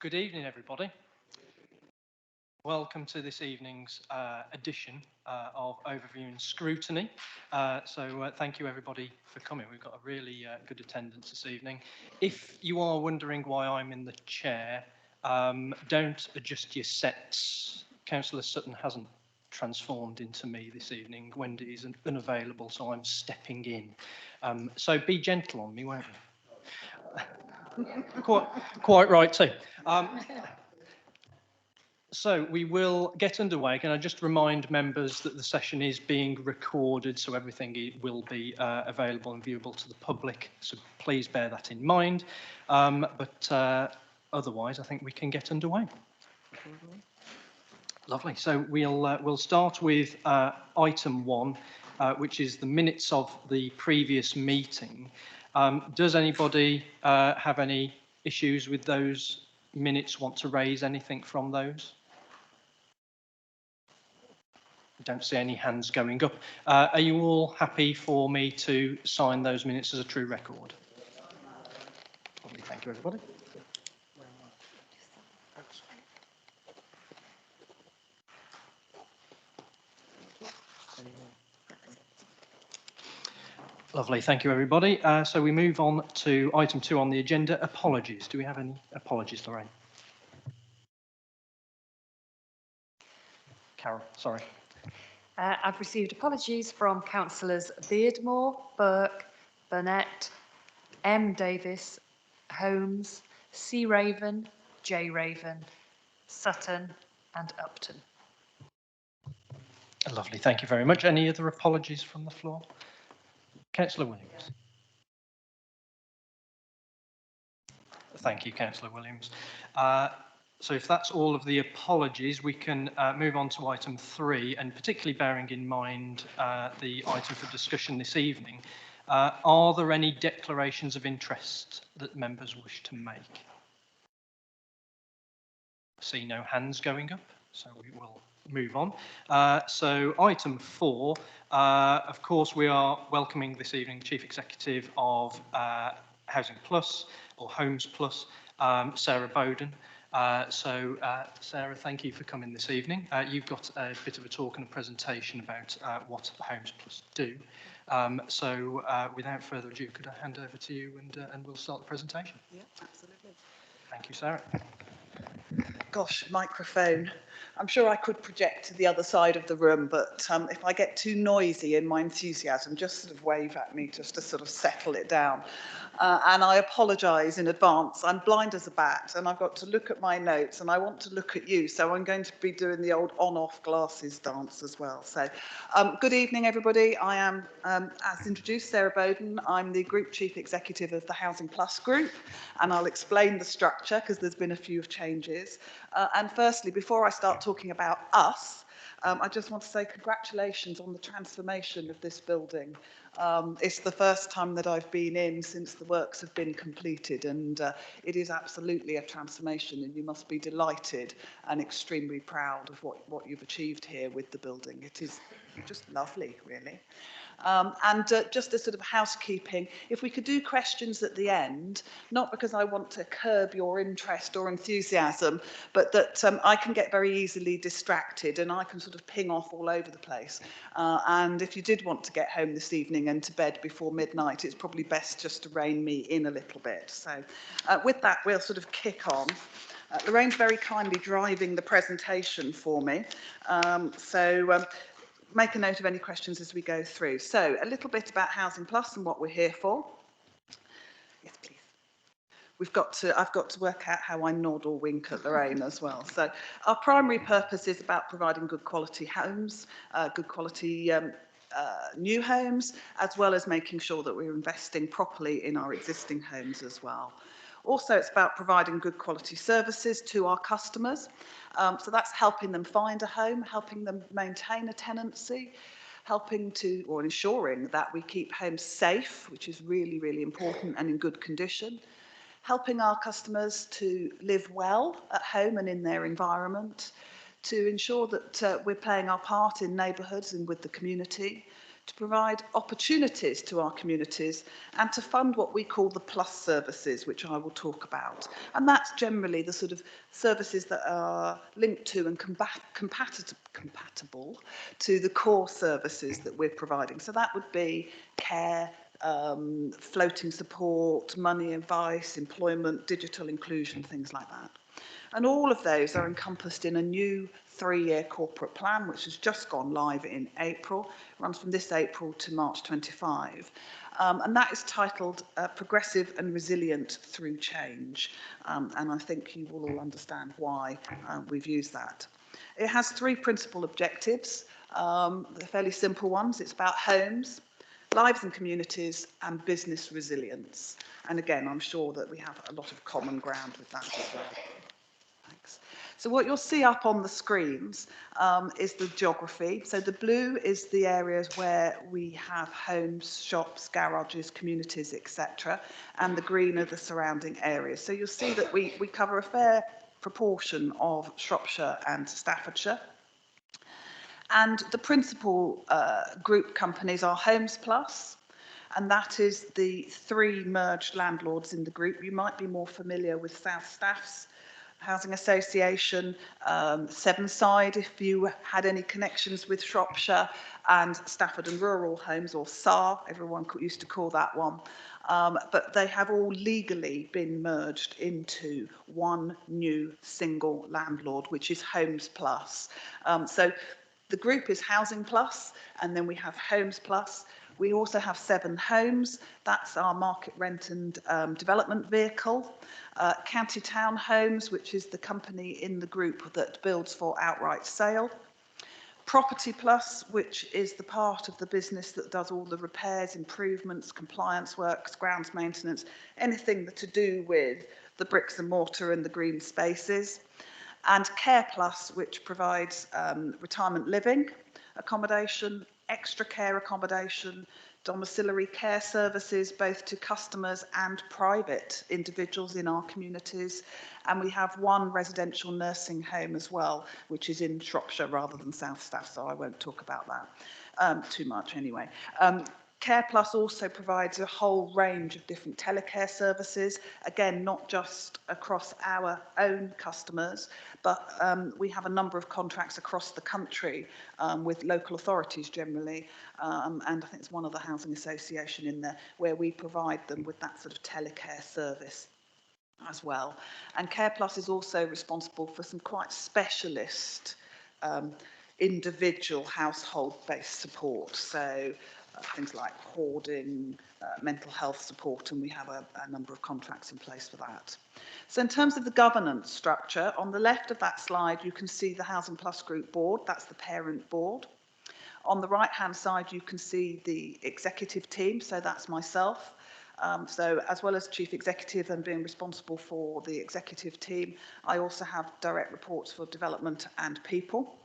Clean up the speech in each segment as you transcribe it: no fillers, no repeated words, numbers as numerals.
Good evening, everybody. Welcome to this evening's edition of Overview and Scrutiny. Thank you, everybody, for coming. We've got a really good attendance this evening. If you are wondering why I'm in the chair, don't adjust your sets. Councillor Sutton hasn't transformed into me this evening. Wendy is unavailable, so I'm stepping in. So be gentle on me, won't you? Quite right too. So we will get underway. Can I just remind members that the session is being recorded, so everything will be available and viewable to the public. So please bear that in mind. Otherwise, I think we can get underway. Lovely. So we'll start with item 1, which is the minutes of the previous meeting. Does anybody have any issues with those minutes? Want to raise anything from those? Don't see any hands going up. Are you all happy for me to sign those minutes as a true record? Lovely, thank you, everybody. Lovely, thank you, everybody. So we move on to item 2 on the agenda, apologies. Do we have any apologies, Lorraine? Carol, sorry. I've received apologies from Councillors Beardmore, Burke, Burnett, M. Davis, Holmes, C. Raven, J. Raven, Sutton and Upton. Lovely, thank you very much. Any other apologies from the floor? Councillor Williams. Thank you, Councillor Williams. So if that's all of the apologies, we can move on to item 3, and particularly bearing in mind the item for discussion this evening, are there any declarations of interest that members wish to make? See no hands going up, so we will move on. So item 4, of course, we are welcoming this evening Chief Executive of Housing Plus, or Homes Plus, Sarah Bowden. Sarah, thank you for coming this evening. You've got a bit of a talk and a presentation about what Homes Plus do. Without further ado, could I hand over to you and we'll start the presentation? Yeah, absolutely. Thank you, Sarah. Gosh, microphone. I'm sure I could project to the other side of the room, but if I get too noisy in my enthusiasm, just sort of wave at me just to sort of settle it down. And I apologise in advance. I'm blind as a bat and I've got to look at my notes and I want to look at you. So I'm going to be doing the old on-off glasses dance as well. So good evening, everybody. I am, as introduced, Sarah Bowden. I'm the Group Chief Executive of the Housing Plus Group, and I'll explain the structure because there's been a few changes. And firstly, before I start talking about us, I just want to say congratulations on the transformation of this building. It's the first time that I've been in since the works have been completed, and it is absolutely a transformation, and you must be delighted and extremely proud of what you've achieved here with the building. It is just lovely, really. Just a sort of housekeeping, if we could do questions at the end, not because I want to curb your interest or enthusiasm, but that I can get very easily distracted and I can sort of ping off all over the place. And if you did want to get home this evening and to bed before midnight, it's probably best just to rein me in a little bit. So with that, we'll sort of kick on. Lorraine's very kindly driving the presentation for me. Make a note of any questions as we go through. So a little bit about Housing Plus and what we're here for. Yes, please. I've got to work out how I nod or wink at Lorraine as well. So our primary purpose is about providing good quality homes, good quality new homes, as well as making sure that we're investing properly in our existing homes as well. Also, it's about providing good quality services to our customers. So that's helping them find a home, helping them maintain a tenancy, ensuring that we keep homes safe, which is really, really important and in good condition, helping our customers to live well at home and in their environment, to ensure that we're playing our part in neighbourhoods and with the community, to provide opportunities to our communities and to fund what we call the plus services, which I will talk about. And that's generally the sort of services that are linked to and compatible to the core services that we're providing. So that would be care, floating support, money advice, employment, digital inclusion, things like that. And all of those are encompassed in a new 3-year corporate plan, which has just gone live in April, runs from this April to March 25. And that is titled Progressive and Resilient Through Change. And I think you will all understand why we've used that. It has 3 principal objectives. They're fairly simple ones. It's about homes, lives and communities, and business resilience. And again, I'm sure that we have a lot of common ground with that as well. Thanks. So what you'll see up on the screens is the geography. So the blue is the areas where we have homes, shops, garages, communities, etc. And the green are the surrounding areas. So you'll see that we cover a fair proportion of Shropshire and Staffordshire. And the principal group companies are Homes Plus, and that is the 3 merged landlords in the group. You might be more familiar with South Staffs Housing Association, Sevenside, if you had any connections with Shropshire, and Stafford and Rural Homes, or SAR, everyone used to call that one. But they have all legally been merged into one new single landlord, which is Homes Plus. So the group is Housing Plus, and then we have Homes Plus. We also have 7 Homes. That's our market rent and development vehicle. County Town Homes, which is the company in the group that builds for outright sale. Property Plus, which is the part of the business that does all the repairs, improvements, compliance works, grounds maintenance, anything to do with the bricks and mortar and the green spaces. And Care Plus, which provides retirement living accommodation, extra care accommodation, domiciliary care services, both to customers and private individuals in our communities. And we have 1 residential nursing home as well, which is in Shropshire rather than South Staff, so I won't talk about that too much anyway. Care Plus also provides a whole range of different telecare services, again, not just across our own customers, but we have a number of contracts across the country with local authorities generally, and I think it's one other housing association in there, where we provide them with that sort of telecare service as well. And Care Plus is also responsible for some quite specialist individual household-based support, so things like hoarding, mental health support, and we have a number of contracts in place for that. So in terms of the governance structure, on the left of that slide you can see the Housing Plus Group board, that's the parent board. On the right hand side you can see the executive team, so that's myself. So as well as chief executive and being responsible for the executive team, I also have direct reports for development and people.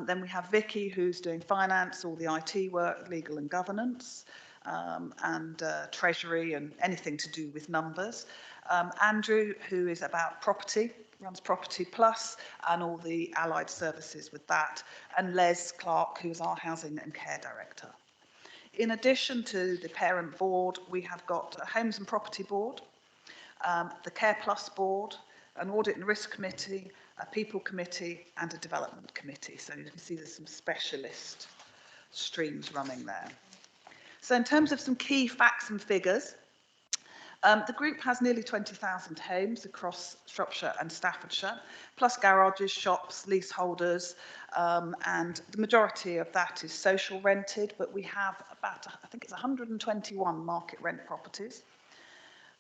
Then we have Vicky, who's doing finance, all the IT work, legal and governance, and treasury and anything to do with numbers. Andrew, who is about property, runs Property Plus and all the allied services with that. And Les Clark, who's our housing and care director. In addition to the parent board, we have got a Homes and Property board, the Care Plus board, an Audit and Risk Committee, a People Committee and a Development Committee. So you can see there's some specialist streams running there. So in terms of some key facts and figures, the group has nearly 20,000 homes across Shropshire and Staffordshire, plus garages, shops, leaseholders, and the majority of that is social rented, but we have about, I think it's 121 market rent properties.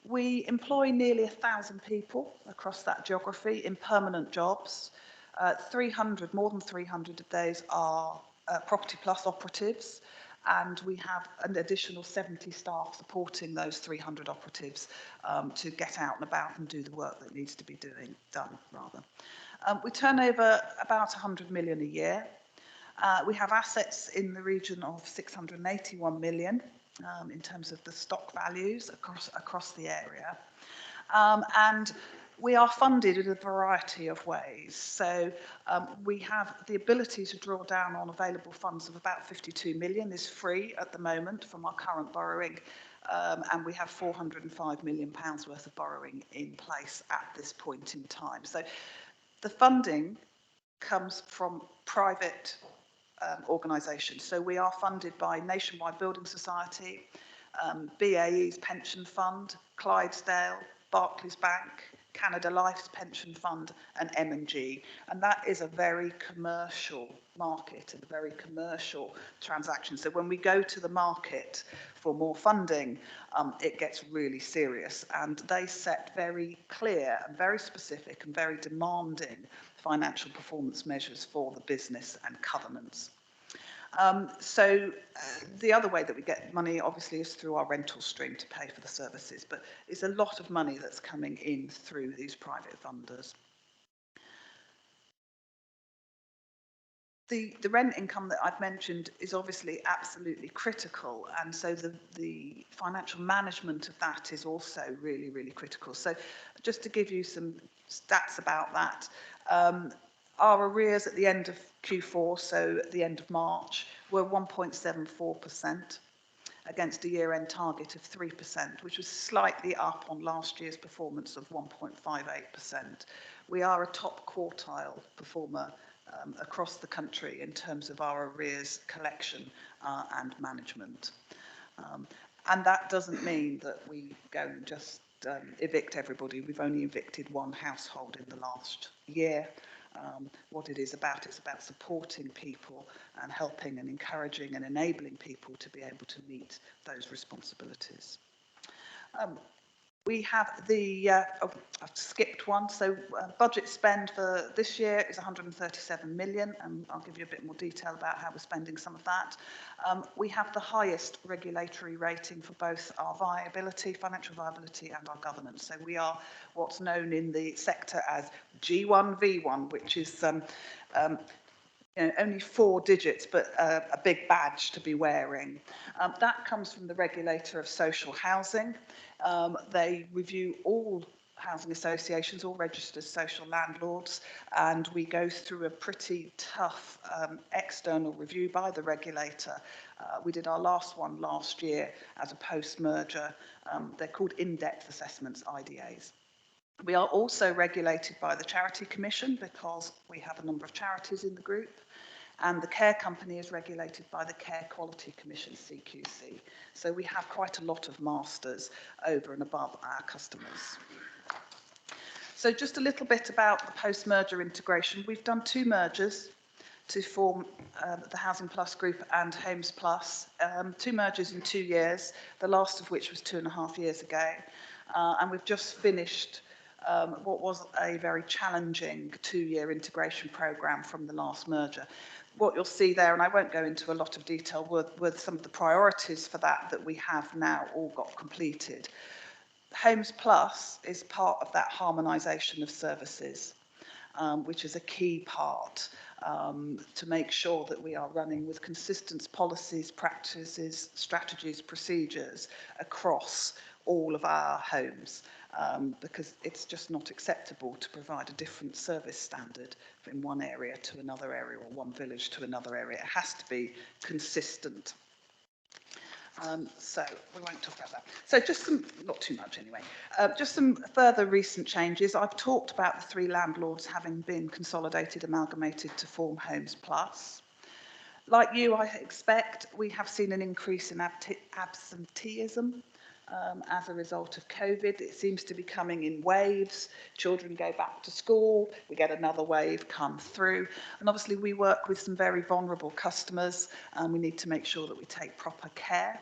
We employ nearly 1,000 people across that geography in permanent jobs. 300, more than 300 of those are Property Plus operatives, and we have an additional 70 staff supporting those 300 operatives to get out and about and do the work that needs to be done. We turn over about 100 million a year. We have assets in the region of 681 million. In terms of the stock values across the area. And We are funded in a variety of ways. So we have the ability to draw down on available funds of about 52 million is free at the moment from our current borrowing. And we have £405 million worth of borrowing in place at this point in time. So the funding comes from private organisations. So we are funded by Nationwide Building Society, BAE's Pension Fund, Clydesdale, Barclays Bank, Canada Life's Pension Fund, and M&G. And that is a very commercial market and a very commercial transaction. So when we go to the market for more funding, it gets really serious. And they set very clear and very specific and very demanding financial performance measures for the business and covenants. The other way that we get money obviously is through our rental stream to pay for the services, but it's a lot of money that's coming in through these private funders. The rent income that I've mentioned is obviously absolutely critical, and so the financial management of that is also really, really critical. So just to give you some stats about that, our arrears at the end of Q4, so at the end of March, were 1.74% against a year-end target of 3%, which was slightly up on last year's performance of 1.58%. We are a top quartile performer across the country in terms of our arrears collection and management. And that doesn't mean that we go and just evict everybody. We've only evicted one household in the last year. What it is about, it's about supporting people and helping and encouraging and enabling people to be able to meet those responsibilities. We have the, I've skipped one, so budget spend for this year is 137 million, and I'll give you a bit more detail about how we're spending some of that. We have the highest regulatory rating for both our viability, financial viability, and our governance. So we are what's known in the sector as G1V1, which is only 4 digits, but a big badge to be wearing. That comes from the regulator of social housing. They review all housing associations, all registered social landlords, and we go through a pretty tough external review by the regulator. We did our last one last year as a post-merger. They're called in-depth assessments, IDAs. We are also regulated by the Charity Commission because we have a number of charities in the group, and the care company is regulated by the Care Quality Commission, CQC. So we have quite a lot of masters over and above our customers. So just a little bit about the post-merger integration. We've done 2 mergers to form the Housing Plus group and Homes Plus, 2 mergers in 2 years, the last of which was 2.5 years ago. And we've just finished what was a very challenging 2-year integration programme from the last merger. What you'll see there, and I won't go into a lot of detail, were some of the priorities for that we have now all got completed. Homes Plus is part of that harmonisation of services, which is a key part to make sure that we are running with consistent policies, practices, strategies, procedures across all of our homes. Because it's just not acceptable to provide a different service standard from one area to another area or one village to another area. It has to be consistent. So we won't talk about that. So just some, not too much anyway, just some further recent changes. I've talked about the 3 landlords having been consolidated, amalgamated to form Homes Plus. Like you, I expect, we have seen an increase in absenteeism. As a result of COVID. It seems to be coming in waves. Children go back to school, we get another wave come through. And obviously we work with some very vulnerable customers and we need to make sure that we take proper care.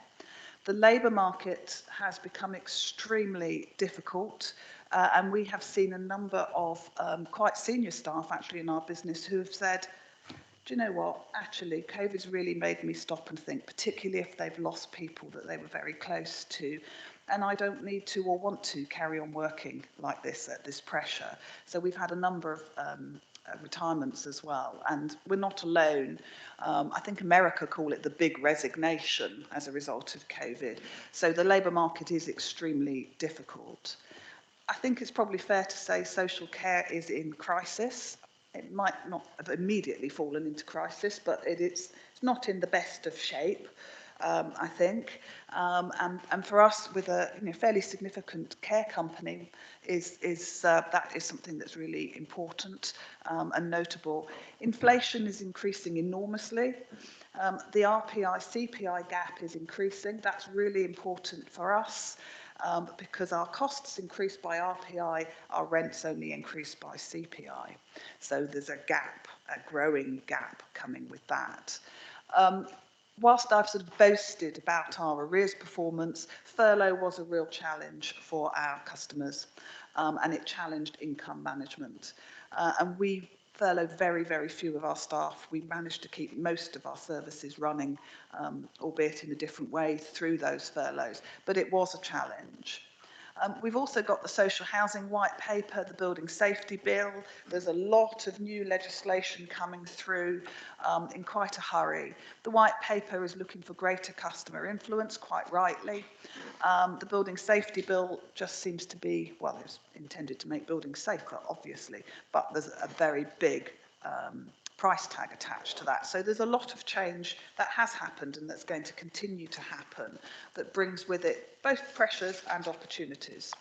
The labour market has become extremely difficult and we have seen a number of quite senior staff actually in our business who have said, do you know what, actually COVID's really made me stop and think, particularly if they've lost people that they were very close to, and I don't need to or want to carry on working like this at this pressure. So we've had a number of retirements as well, and we're not alone. I think America call it the big resignation as a result of COVID. So the labour market is extremely difficult. I think it's probably fair to say social care is in crisis. It might not have immediately fallen into crisis, but it's not in the best of shape, I think. And for us, with a fairly significant care company, that is something that's really important and notable. Inflation is increasing enormously. The RPI-CPI gap is increasing. That's really important for us. Because our costs increase by RPI, our rents only increase by CPI. So there's a gap, a growing gap coming with that. Whilst I've sort of boasted about our arrears performance, furlough was a real challenge for our customers, and it challenged income management. And we furloughed very, very few of our staff. We managed to keep most of our services running, albeit in a different way through those furloughs, but it was a challenge. We've also got the social housing white paper, the building safety bill. There's a lot of new legislation coming through in quite a hurry. The white paper is looking for greater customer influence, quite rightly. The building safety bill just seems to be, well, it's intended to make buildings safer, obviously, but there's a very big price tag attached to that. So there's a lot of change that has happened and that's going to continue to happen that brings with it both pressures and opportunities.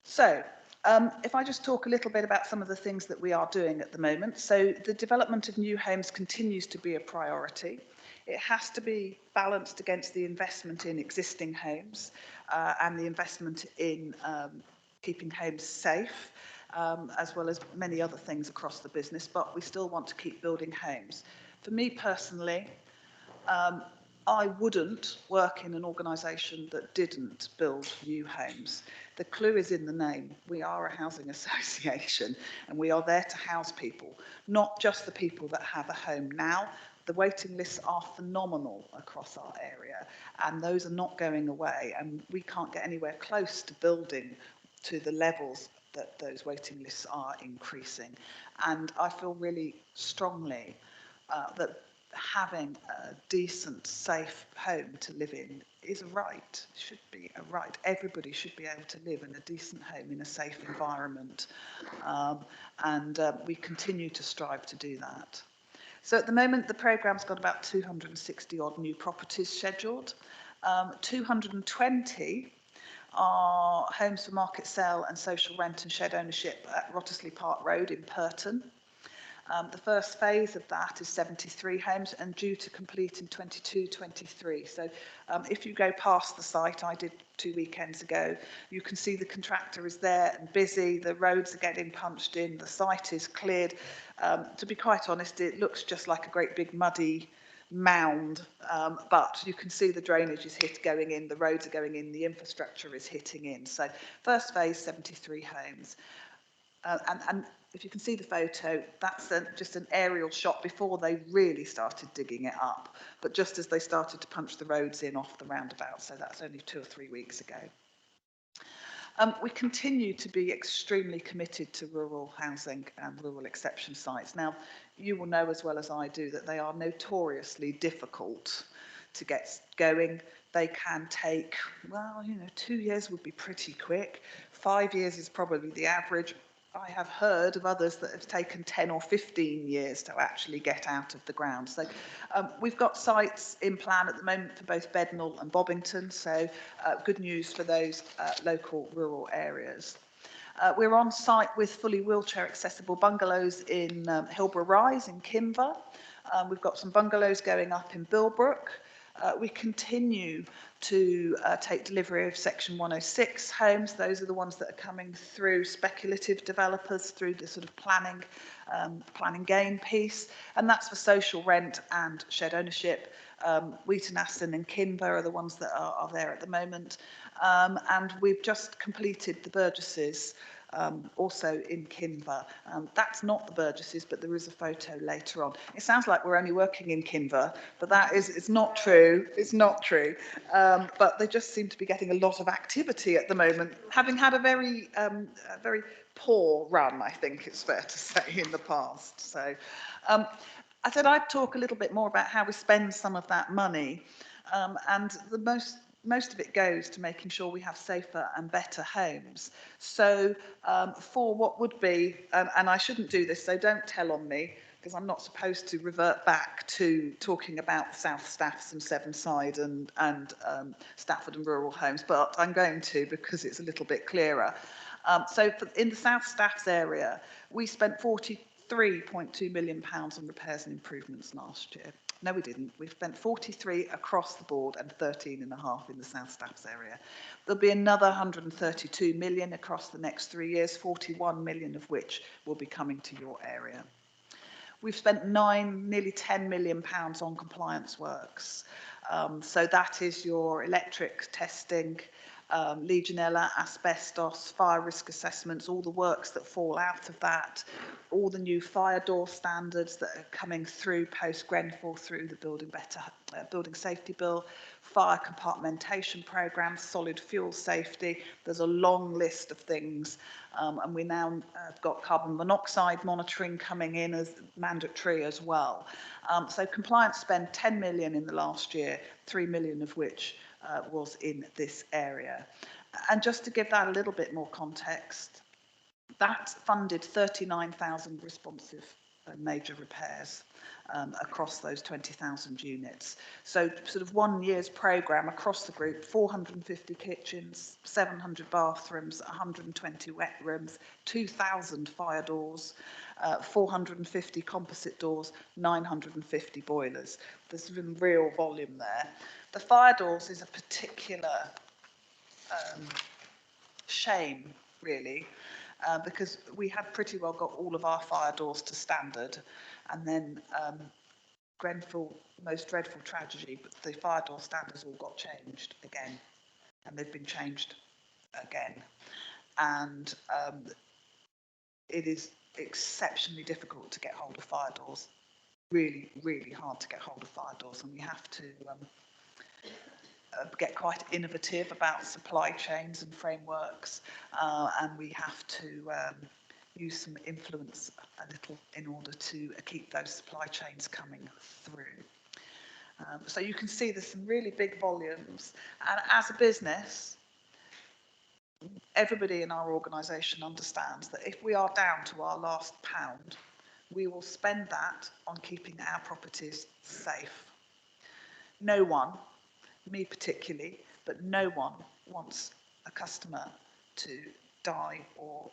So if I just talk a little bit about some of the things that we are doing at the moment. So the development of new homes continues to be a priority. It has to be balanced against the investment in existing homes and the investment in keeping homes safe. As well as many other things across the business, but we still want to keep building homes. For me personally, I wouldn't work in an organisation that didn't build new homes. The clue is in the name. We are a housing association and we are there to house people, not just the people that have a home now. The waiting lists are phenomenal across our area and those are not going away, and we can't get anywhere close to building to the levels that those waiting lists are increasing. And I feel really strongly that having a decent, safe home to live in is a right, should be a right. Everybody should be able to live in a decent home in a safe environment. And we continue to strive to do that. So at the moment, the programme's got about 260 odd new properties scheduled. 220 are homes for market sale and social rent and shared ownership at Wrottesley Park Road in Purton. The first phase of that is 73 homes and due to complete in 22-23. So if you go past the site, I did 2 weekends ago, you can see the contractor is there and busy, the roads are getting punched in, the site is cleared. To be quite honest, it looks just like a great big muddy mound, but you can see the drainage is going in, the roads are going in, the infrastructure is hitting in. So first phase, 73 homes. And if you can see the photo, that's just an aerial shot before they really started digging it up, but just as they started to punch the roads in off the roundabout, so that's only 2 or 3 weeks ago. We continue to be extremely committed to rural housing and rural exception sites. Now, you will know as well as I do that they are notoriously difficult to get going. They can take, well, 2 years would be pretty quick. 5 years is probably the average. I have heard of others that have taken 10 or 15 years to actually get out of the ground. So we've got sites in plan at the moment for both Bednall and Bobbington, so good news for those local rural areas. We're on site with fully wheelchair accessible bungalows in Hilborough Rise in Kimber. We've got some bungalows going up in Bilbrook. We continue to take delivery of Section 106 homes. Those are the ones that are coming through speculative developers through the sort of planning gain piece, and that's for social rent and shared ownership. Wheaton Aston and Kimber are the ones that are there at the moment, and we've just completed the Burgesses. Also in Kimber. That's not the Burgesses, but there is a photo later on. It sounds like we're only working in Kimber, but it's not true. It's not true. But they just seem to be getting a lot of activity at the moment, having had a very poor run, I think it's fair to say, in the past. So I said I'd talk a little bit more about how we spend some of that money. And the most most of it goes to making sure we have safer and better homes. So for what would be, and I shouldn't do this, so don't tell on me, because I'm not supposed to revert back to talking about South Staffs and Sevenside and Stafford and rural homes, but I'm going to because it's a little bit clearer. So in the South Staffs area, we spent £43.2 million on repairs and improvements last year. No, we didn't. We've spent 43 across the board and 13.5 in the South Staffs area. There'll be another 132 million across the next 3 years, 41 million of which will be coming to your area. We've spent nearly 10 million pounds on compliance works. So that is your electric testing, Legionella, asbestos, fire risk assessments, all the works that fall out of that, all the new fire door standards that are coming through post-Grenfell through the Building Safety Bill, fire compartmentation programmes, solid fuel safety. There's a long list of things, and we now have got carbon monoxide monitoring coming in as mandatory as well. So compliance spend 10 million in the last year, 3 million of which was in this area. And just to give that a little bit more context, that funded 39,000 responsive major repairs across those 20,000 units. So sort of 1 year's programme across the group, 450 kitchens, 700 bathrooms, 120 wet rooms, 2,000 fire doors, 450 composite doors, 950 boilers. There's some real volume there. The fire doors is a particular shame, really, because we had pretty well got all of our fire doors to standard, and then Grenfell, most dreadful tragedy, but the fire door standards all got changed again, and they've been changed again, and it is exceptionally difficult to get hold of fire doors. Really, really hard to get hold of fire doors, and we have to get quite innovative about supply chains and frameworks, and we have to use some influence a little in order to keep those supply chains coming through. So you can see there's some really big volumes, and as a business, everybody in our organisation understands that if we are down to our last pound, we will spend that on keeping our properties safe. No one, me particularly, but no one wants a customer to die or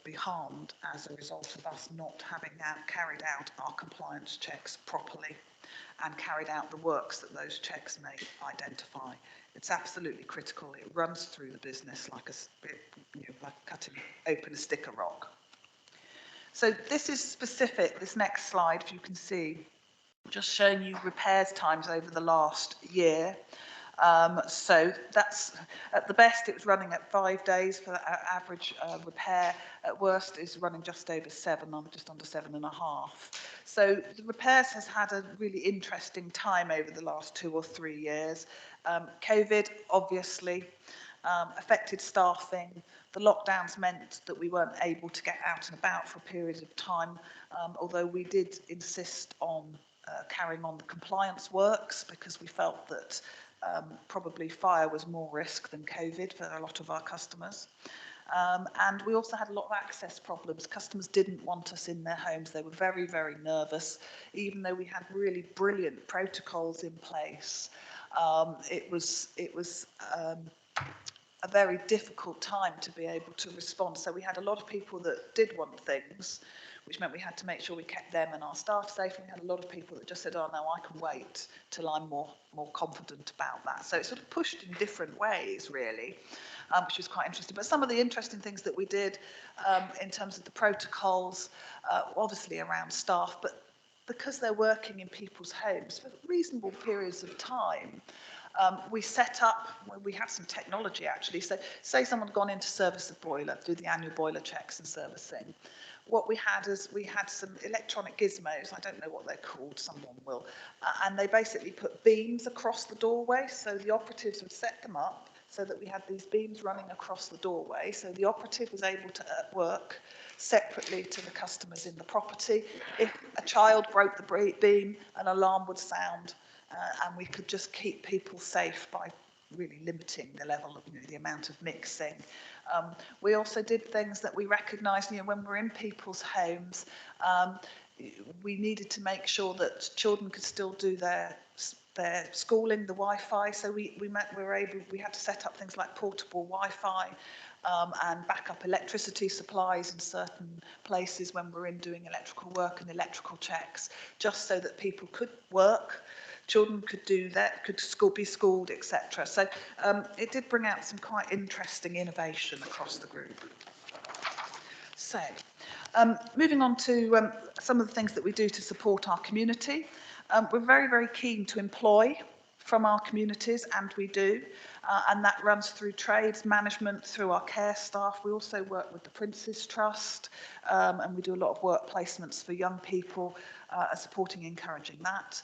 be harmed as a result of us not having carried out our compliance checks properly and carried out the works that those checks may identify. It's absolutely critical. It runs through the business like like cutting open a stick of rock. So this is specific, this next slide, if you can see, just showing you repairs times over the last year. So that's, at the best, it was running at 5 days for the average repair. At worst, is running just over 7, just under 7.5. So the repairs has had a really interesting time over the last 2 or 3 years. COVID, obviously, affected staffing. The lockdowns meant that we weren't able to get out and about for periods of time, although we did insist on carrying on the compliance works because we felt that probably fire was more risk than COVID for a lot of our customers. And we also had a lot of access problems. Customers didn't want us in their homes. They were very, very nervous, even though we had really brilliant protocols in place. It was a very difficult time to be able to respond. So we had a lot of people that did want things, which meant we had to make sure we kept them and our staff safe. And we had a lot of people that just said, oh, no, I can wait till I'm more confident about that. So it sort of pushed in different ways, really, which was quite interesting. But some of the interesting things that we did in terms of the protocols, obviously around staff, but because they're working in people's homes for reasonable periods of time, we set up, we have some technology actually, so say someone had gone in to service a boiler, do the annual boiler checks and servicing. What we had is we had some electronic gizmos, I don't know what they're called, someone will, and they basically put beams across the doorway, so the operatives would set them up so that we had these beams running across the doorway, so the operative was able to work separately to the customers in the property. If a child broke the beam, an alarm would sound, and we could just keep people safe by really limiting the level of, the amount of mixing. We also did things that we recognised, when we're in people's homes, we needed to make sure that children could still do their schooling, the Wi-Fi. So we had to set up things like portable Wi-Fi and backup electricity supplies in certain places when we're in doing electrical work and electrical checks, just so that people could work, children could do that, could be schooled, etc. So it did bring out some quite interesting innovation across the group. So, moving on to some of the things that we do to support our community. We're very, very keen to employ from our communities, and we do, and that runs through trades management, through our care staff. We also work with the Prince's Trust, and we do a lot of work placements for young people, supporting, encouraging that.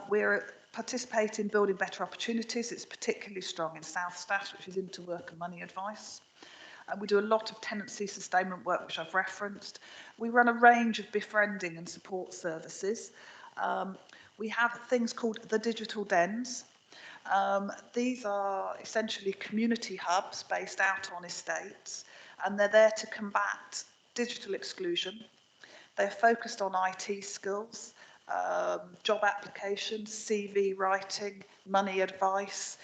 We're participate in building better opportunities. It's particularly strong in South Staffs, which is into work and money advice. We do a lot of tenancy sustainment work, which I've referenced. We run a range of befriending and support services. We have things called the digital dens. These are essentially community hubs based out on estates, and they're there to combat digital exclusion. They're focused on IT skills, job applications, CV writing, money advice,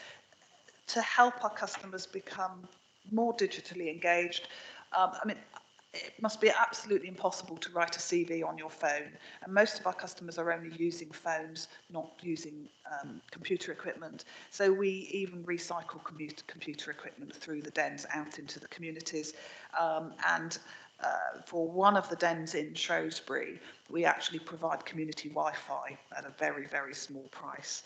to help our customers become more digitally engaged. It must be absolutely impossible to write a CV on your phone, and most of our customers are only using phones, not using computer equipment. So we even recycle computer equipment through the dens out into the communities. For one of the dens in Shrewsbury, we actually provide community Wi-Fi at a very, very small price.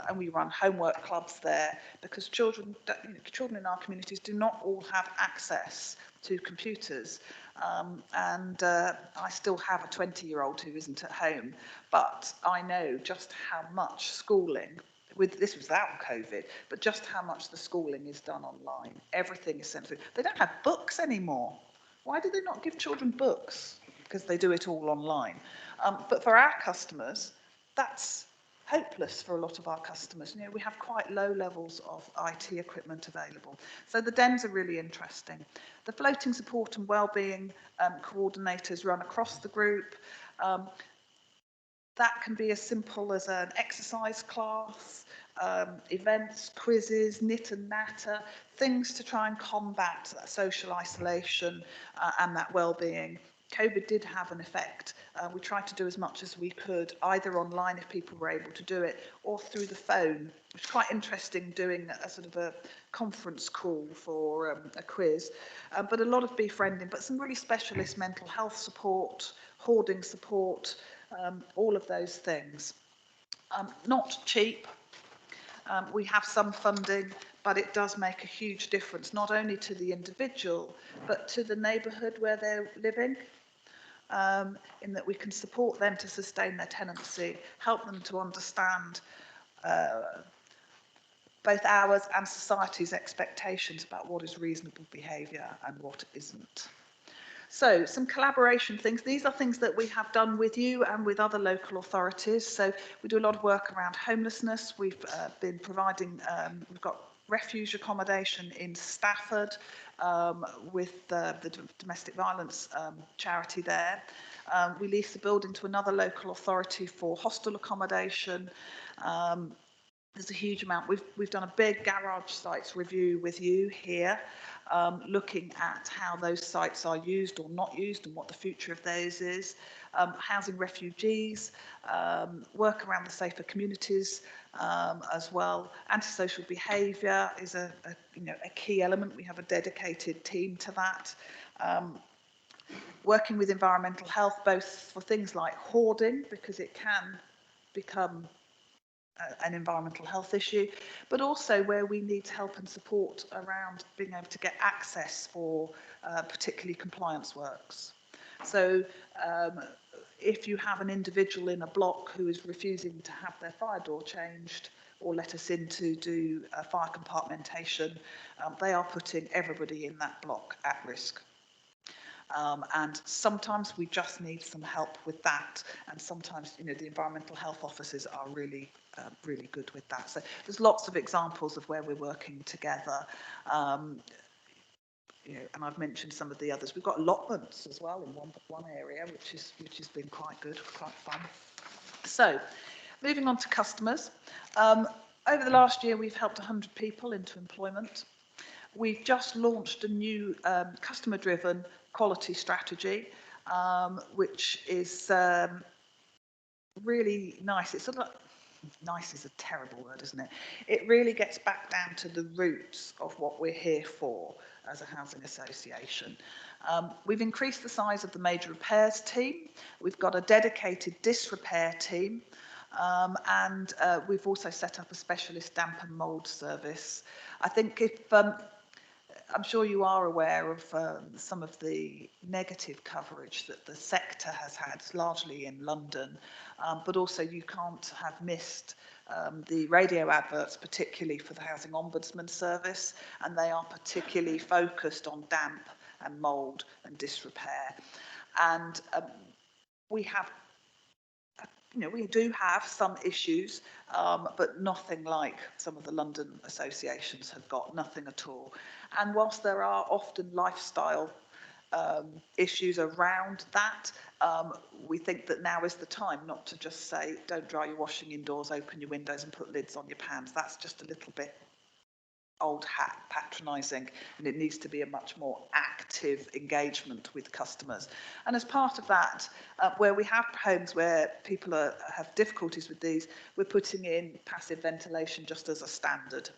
And we run homework clubs there, because children in our communities do not all have access to computers. I still have a 20-year-old who isn't at home, but I know just how much schooling, this was without COVID, but just how much the schooling is done online. Everything is sent through. They don't have books anymore. Why do they not give children books? Because they do it all online. But for our customers, that's hopeless for a lot of our customers. We have quite low levels of IT equipment available. So the dens are really interesting. The floating support and wellbeing coordinators run across the group. That can be as simple as an exercise class, events, quizzes, knit and natter, things to try and combat that social isolation and that well-being. COVID did have an effect. We tried to do as much as we could, either online if people were able to do it, or through the phone, which is quite interesting, doing a sort of a conference call for a quiz. But a lot of befriending, but some really specialist mental health support, hoarding support, all of those things. Not cheap. We have some funding, but it does make a huge difference, not only to the individual, but to the neighbourhood where they're living, in that we can support them to sustain their tenancy, help them to understand both ours and society's expectations about what is reasonable behaviour and what isn't. So, some collaboration things. These are things that we have done with you and with other local authorities. So, we do a lot of work around homelessness. We've been providing, we've got refuge accommodation in Stafford with the domestic violence charity there. We lease the building to another local authority for hostel accommodation. There's a huge amount. We've done a big garage sites review with you here, looking at how those sites are used or not used and what the future of those is. Housing refugees, work around the safer communities as well. Antisocial behaviour is a key element. We have a dedicated team to that. Working with environmental health, both for things like hoarding, because it can become an environmental health issue, but also where we need help and support around being able to get access for particularly compliance works. So if you have an individual in a block who is refusing to have their fire door changed or let us in to do fire compartmentation, they are putting everybody in that block at risk. And sometimes we just need some help with that. And sometimes, you know, the environmental health officers are really, really good with that. So there's lots of examples of where we're working together. You know, and I've mentioned some of the others. We've got allotments as well in one area, which has been quite good, quite fun. So, moving on to customers. Over the last year, we've helped 100 people into employment. We've just launched a new customer-driven quality strategy, which is really nice. It's sort of nice is a terrible word, isn't it? It really gets back down to the roots of what we're here for as a housing association. We've increased the size of the major repairs team. We've got a dedicated disrepair team. And we've also set up a specialist damp and mould service. I think if I'm sure you are aware of some of the negative coverage that the sector has had, largely in London, but also you can't have missed the radio adverts, particularly for the Housing Ombudsman Service, and they are particularly focused on damp and mould and disrepair. And we have, you know, we do have some issues, but nothing like some of the London associations have got, nothing at all. And whilst there are often lifestyle issues around that, we think that now is the time not to just say, don't dry your washing indoors, open your windows and put lids on your pans. That's just a little bit old hat, patronising, and it needs to be a much more active engagement with customers. And as part of that, where we have homes where people have difficulties with these, we're putting in passive ventilation just as a standard.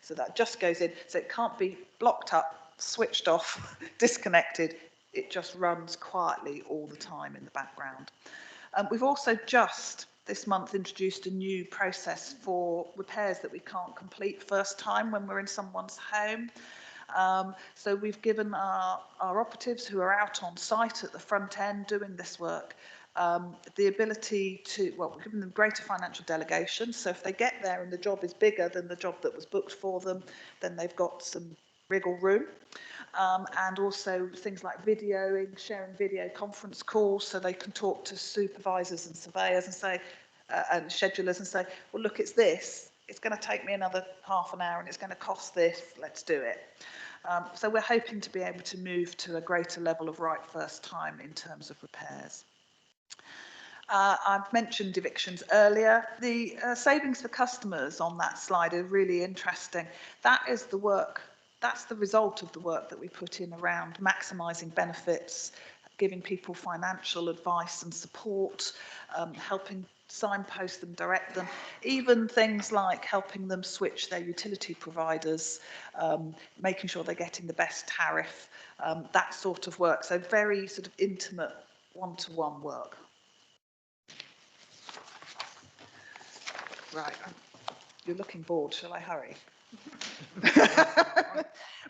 So that just goes in, so it can't be blocked up, switched off, disconnected. It just runs quietly all the time in the background. We've also just this month introduced a new process for repairs that we can't complete first time when we're in someone's home. So we've given our operatives who are out on site at the front end doing this work the ability to, well, we're giving them greater financial delegation. So if they get there and the job is bigger than the job that was booked for them, then they've got some wriggle room. And also things like videoing, sharing video conference calls, so they can talk to supervisors and surveyors and say, and schedulers and say, well, look, it's this. It's going to take me another half an hour and it's going to cost this. Let's do it. So we're hoping to be able to move to a greater level of right first time in terms of repairs. I've mentioned evictions earlier. The savings for customers on that slide are really interesting. That is the work, that's the result of the work that we put in around maximising benefits, giving people financial advice and support, helping signpost them, direct them, even things like helping them switch their utility providers, making sure they're getting the best tariff, that sort of work. So very sort of intimate one-to-one work. Right, you're looking bored, shall I hurry?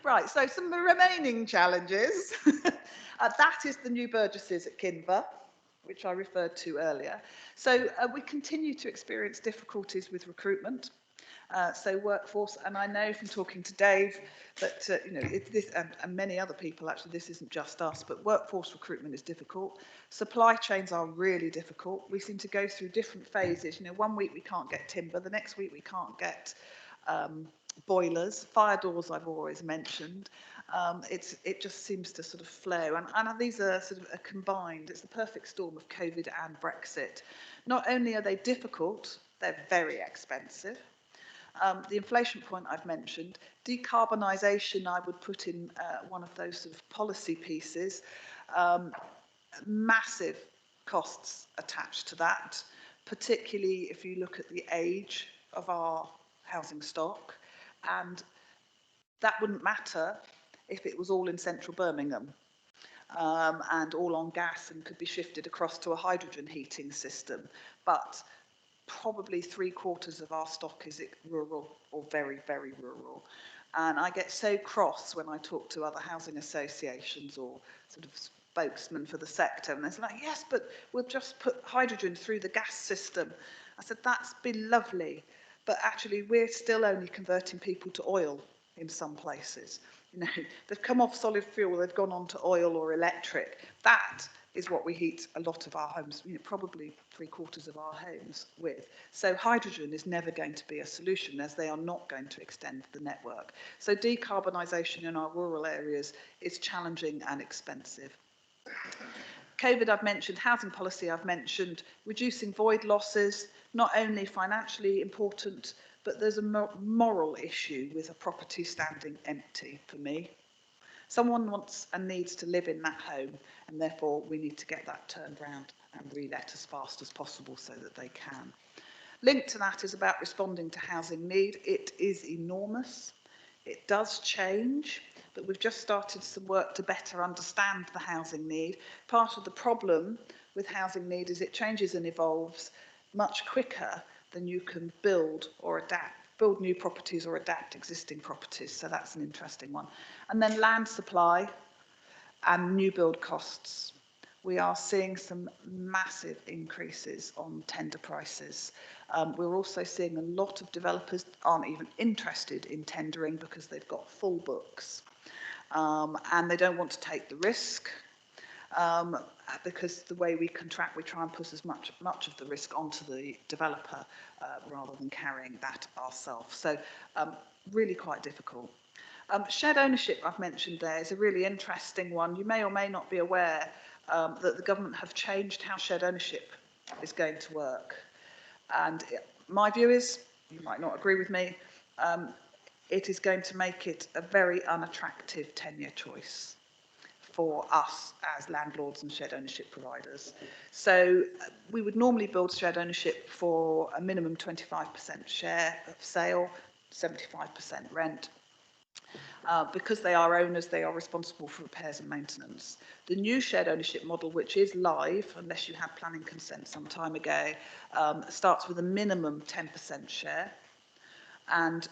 Right, so some remaining challenges. That is the new Burgesses at Kinver, which I referred to earlier. So we continue to experience difficulties with recruitment. So workforce, and I know from talking to Dave that you know this and many other people, actually this isn't just us, but workforce recruitment is difficult. Supply chains are really difficult. We seem to go through different phases. You know, one week we can't get timber, the next week we can't get boilers, fire doors. I've always mentioned. It just seems to sort of flow, and these are sort of a combined. It's the perfect storm of COVID and Brexit. Not only are they difficult, they're very expensive. The inflation point I've mentioned, decarbonisation I would put in one of those sort of policy pieces, massive costs attached to that, particularly if you look at the age of our housing stock, and that wouldn't matter if it was all in central Birmingham and all on gas and could be shifted across to a hydrogen heating system, but probably 3/4 of our stock is rural or very, very rural. And I get so cross when I talk to other housing associations or sort of spokesmen for the sector, and they're like, yes, but we'll just put hydrogen through the gas system. I said, that's been lovely, but actually we're still only converting people to oil in some places. You know, they've come off solid fuel, they've gone on to oil or electric. That is what we heat a lot of our homes, you know, probably 3/4 of our homes with. So hydrogen is never going to be a solution, as they are not going to extend the network. So decarbonisation in our rural areas is challenging and expensive. COVID I've mentioned, housing policy I've mentioned, reducing void losses, not only financially important, but there's a moral issue with a property standing empty for me. Someone wants and needs to live in that home, and therefore we need to get that turned around and relet as fast as possible so that they can. Linked to that is about responding to housing need. It is enormous. It does change, but we've just started some work to better understand the housing need. Part of the problem with housing need is it changes and evolves much quicker than you can build new properties or adapt existing properties. So that's an interesting one. And then land supply and new build costs. We are seeing some massive increases on tender prices. We're also seeing a lot of developers aren't even interested in tendering because they've got full books and they don't want to take the risk. Because the way we contract, we try and put as much of the risk onto the developer rather than carrying that ourselves. So really quite difficult. Shared ownership, I've mentioned there, is a really interesting one. You may or may not be aware that the government have changed how shared ownership is going to work. And my view is, you might not agree with me, it is going to make it a very unattractive tenure choice for us as landlords and shared ownership providers. So we would normally build shared ownership for a minimum 25% share of sale, 75% rent. Because they are owners, they are responsible for repairs and maintenance. The new shared ownership model, which is live, unless you had planning consent some time ago, starts with a minimum 10% share. And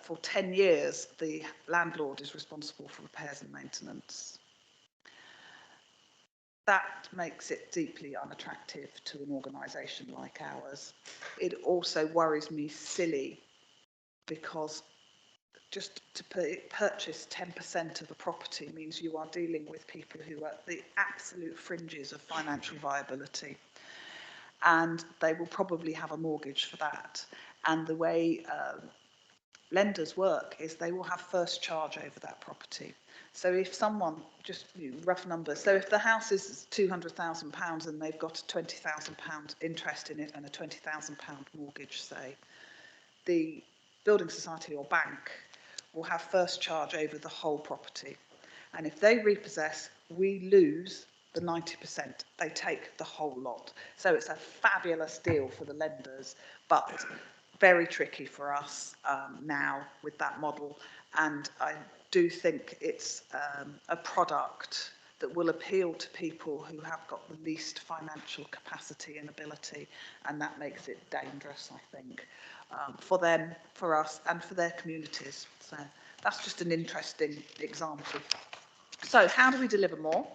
for 10 years, the landlord is responsible for repairs and maintenance. That makes it deeply unattractive to an organisation like ours. It also worries me silly because just to purchase 10% of a property means you are dealing with people who are at the absolute fringes of financial viability. And they will probably have a mortgage for that. And the way lenders work is they will have first charge over that property. So if someone, just rough numbers, so if the house is £200,000 and they've got a £20,000 interest in it and a £20,000 mortgage, say, the building society or bank will have first charge over the whole property. And if they repossess, we lose the 90%. They take the whole lot. So it's a fabulous deal for the lenders, but very tricky for us now with that model. And I do think it's a product that will appeal to people who have got the least financial capacity and ability, and that makes it dangerous, I think, for them, for us, and for their communities. So that's just an interesting example. So how do we deliver more?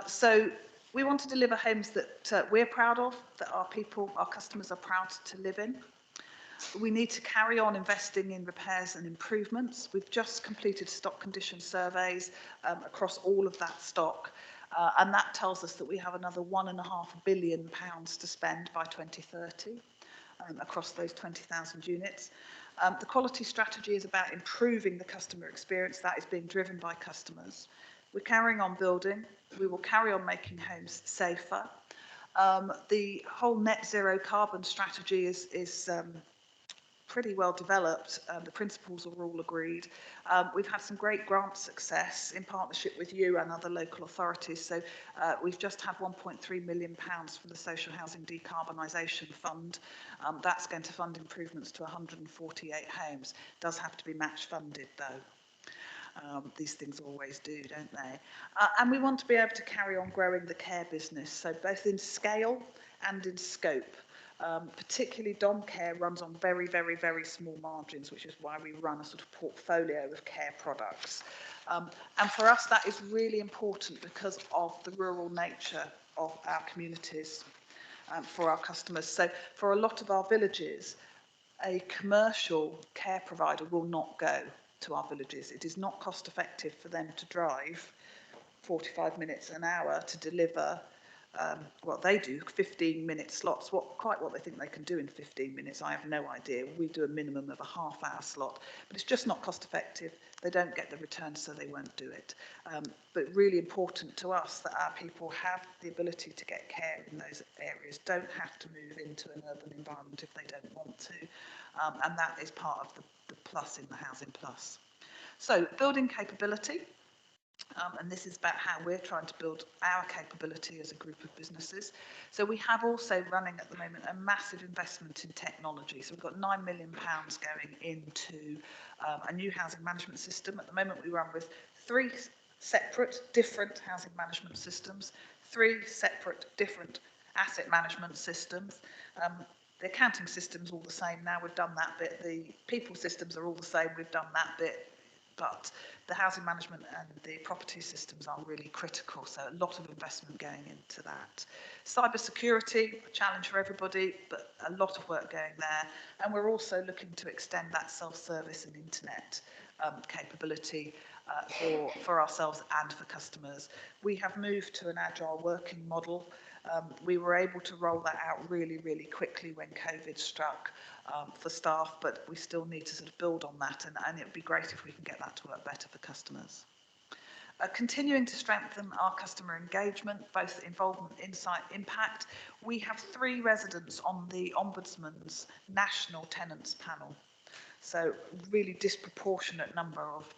So we want to deliver homes that we're proud of, that our people, our customers are proud to live in. We need to carry on investing in repairs and improvements. We've just completed stock condition surveys across all of that stock, and that tells us that we have another £1.5 billion to spend by 2030 across those 20,000 units. The quality strategy is about improving the customer experience. That is being driven by customers. We're carrying on building. We will carry on making homes safer. The whole net zero carbon strategy is pretty well developed. The principles are all agreed. We've had some great grant success in partnership with you and other local authorities. So we've just had £1.3 million for the Social Housing Decarbonisation Fund. That's going to fund improvements to 148 homes. Does have to be match funded though. These things always do, don't they? And we want to be able to carry on growing the care business, so both in scale and in scope. Particularly Dom Care runs on very, very, very small margins, which is why we run a sort of portfolio of care products. And for us, that is really important because of the rural nature of our communities for our customers. So for a lot of our villages, a commercial care provider will not go to our villages. It is not cost effective for them to drive 45 minutes an hour to deliver what they do, 15-minute slots. Quite what they think they can do in 15 minutes, I have no idea. We do a minimum of a half-hour slot, but it's just not cost effective. They don't get the return, so they won't do it. But really important to us that our people have the ability to get care in those areas, don't have to move into an urban environment if they don't want to. And that is part of the plus in the Housing Plus. So, building capability. And this is about how we're trying to build our capability as a group of businesses. So we have also running at the moment a massive investment in technology. So we've got £9 million going into a new housing management system. At the moment we run with 3 separate different housing management systems, 3 separate different asset management systems. The accounting system's all the same now, we've done that bit. The people systems are all the same, we've done that bit. But the housing management and the property systems are really critical, so a lot of investment going into that. Cyber security, a challenge for everybody, but a lot of work going there. And we're also looking to extend that self-service and internet capability for ourselves and for customers. We have moved to an agile working model. We were able to roll that out really, really quickly when COVID struck for staff, but we still need to sort of build on that, and it would be great if we can get that to work better for customers. Continuing to strengthen our customer engagement, both involvement, insight, impact. We have 3 residents on the Ombudsman's National Tenants Panel. So really disproportionate number of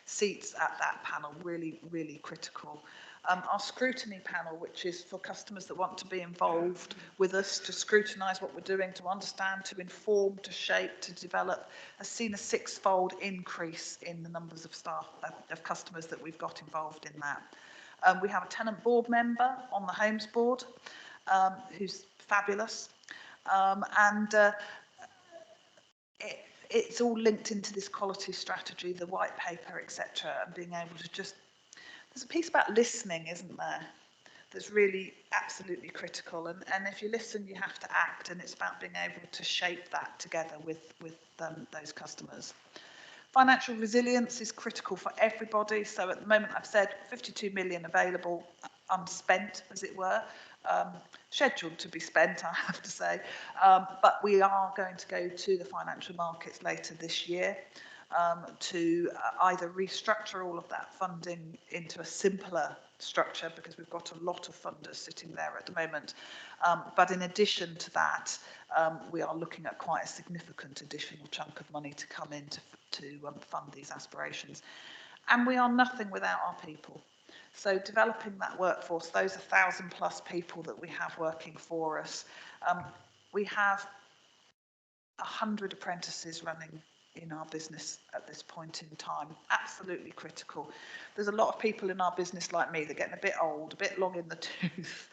seats at that panel, really, really critical. Our scrutiny panel, which is for customers that want to be involved with us, to scrutinise what we're doing, to understand, to inform, to shape, to develop, has seen a 6-fold increase in the numbers of staff, of customers that we've got involved in that. We have a tenant board member on the Homes Board, who's fabulous. It's all linked into this quality strategy, the white paper, etc., and being able to just... There's a piece about listening, isn't there, that's really absolutely critical. And if you listen, you have to act, and it's about being able to shape that together with those customers. Financial resilience is critical for everybody. So at the moment, I've said 52 million available, unspent, as it were. Scheduled to be spent, I have to say, but we are going to go to the financial markets later this year to either restructure all of that funding into a simpler structure, because we've got a lot of funders sitting there at the moment, but in addition to that, we are looking at quite a significant additional chunk of money to come in to fund these aspirations. And we are nothing without our people. So developing that workforce, those 1,000+ people that we have working for us, we have 100 apprentices running in our business at this point in time. Absolutely critical. There's a lot of people in our business like me that are getting a bit old, a bit long in the tooth,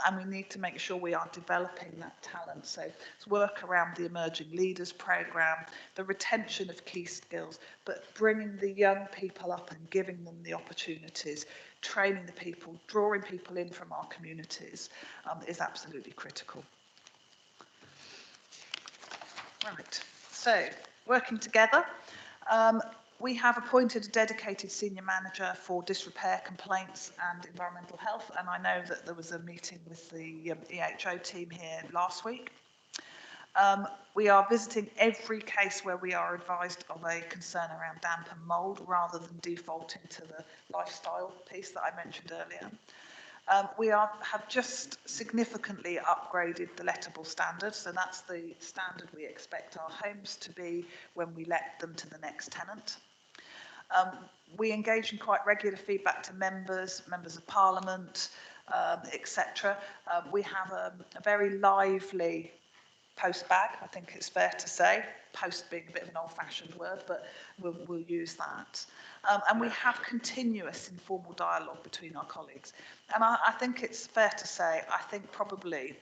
and we need to make sure we are developing that talent. So it's work around the Emerging Leaders programme, the retention of key skills, but bringing the young people up and giving them the opportunities, training the people, drawing people in from our communities is absolutely critical. Right, so working together, we have appointed a dedicated senior manager for disrepair, complaints and environmental health, and I know that there was a meeting with the EHO team here last week. We are visiting every case where we are advised of a concern around damp and mould, rather than defaulting to the lifestyle piece that I mentioned earlier. We have just significantly upgraded the lettable standard, so that's the standard we expect our homes to be when we let them to the next tenant. We engage in quite regular feedback to members of Parliament, etc. We have a very lively post bag, I think it's fair to say, post being a bit of an old-fashioned word, but we'll use that. And we have continuous informal dialogue between our colleagues. And I think it's fair to say, I think probably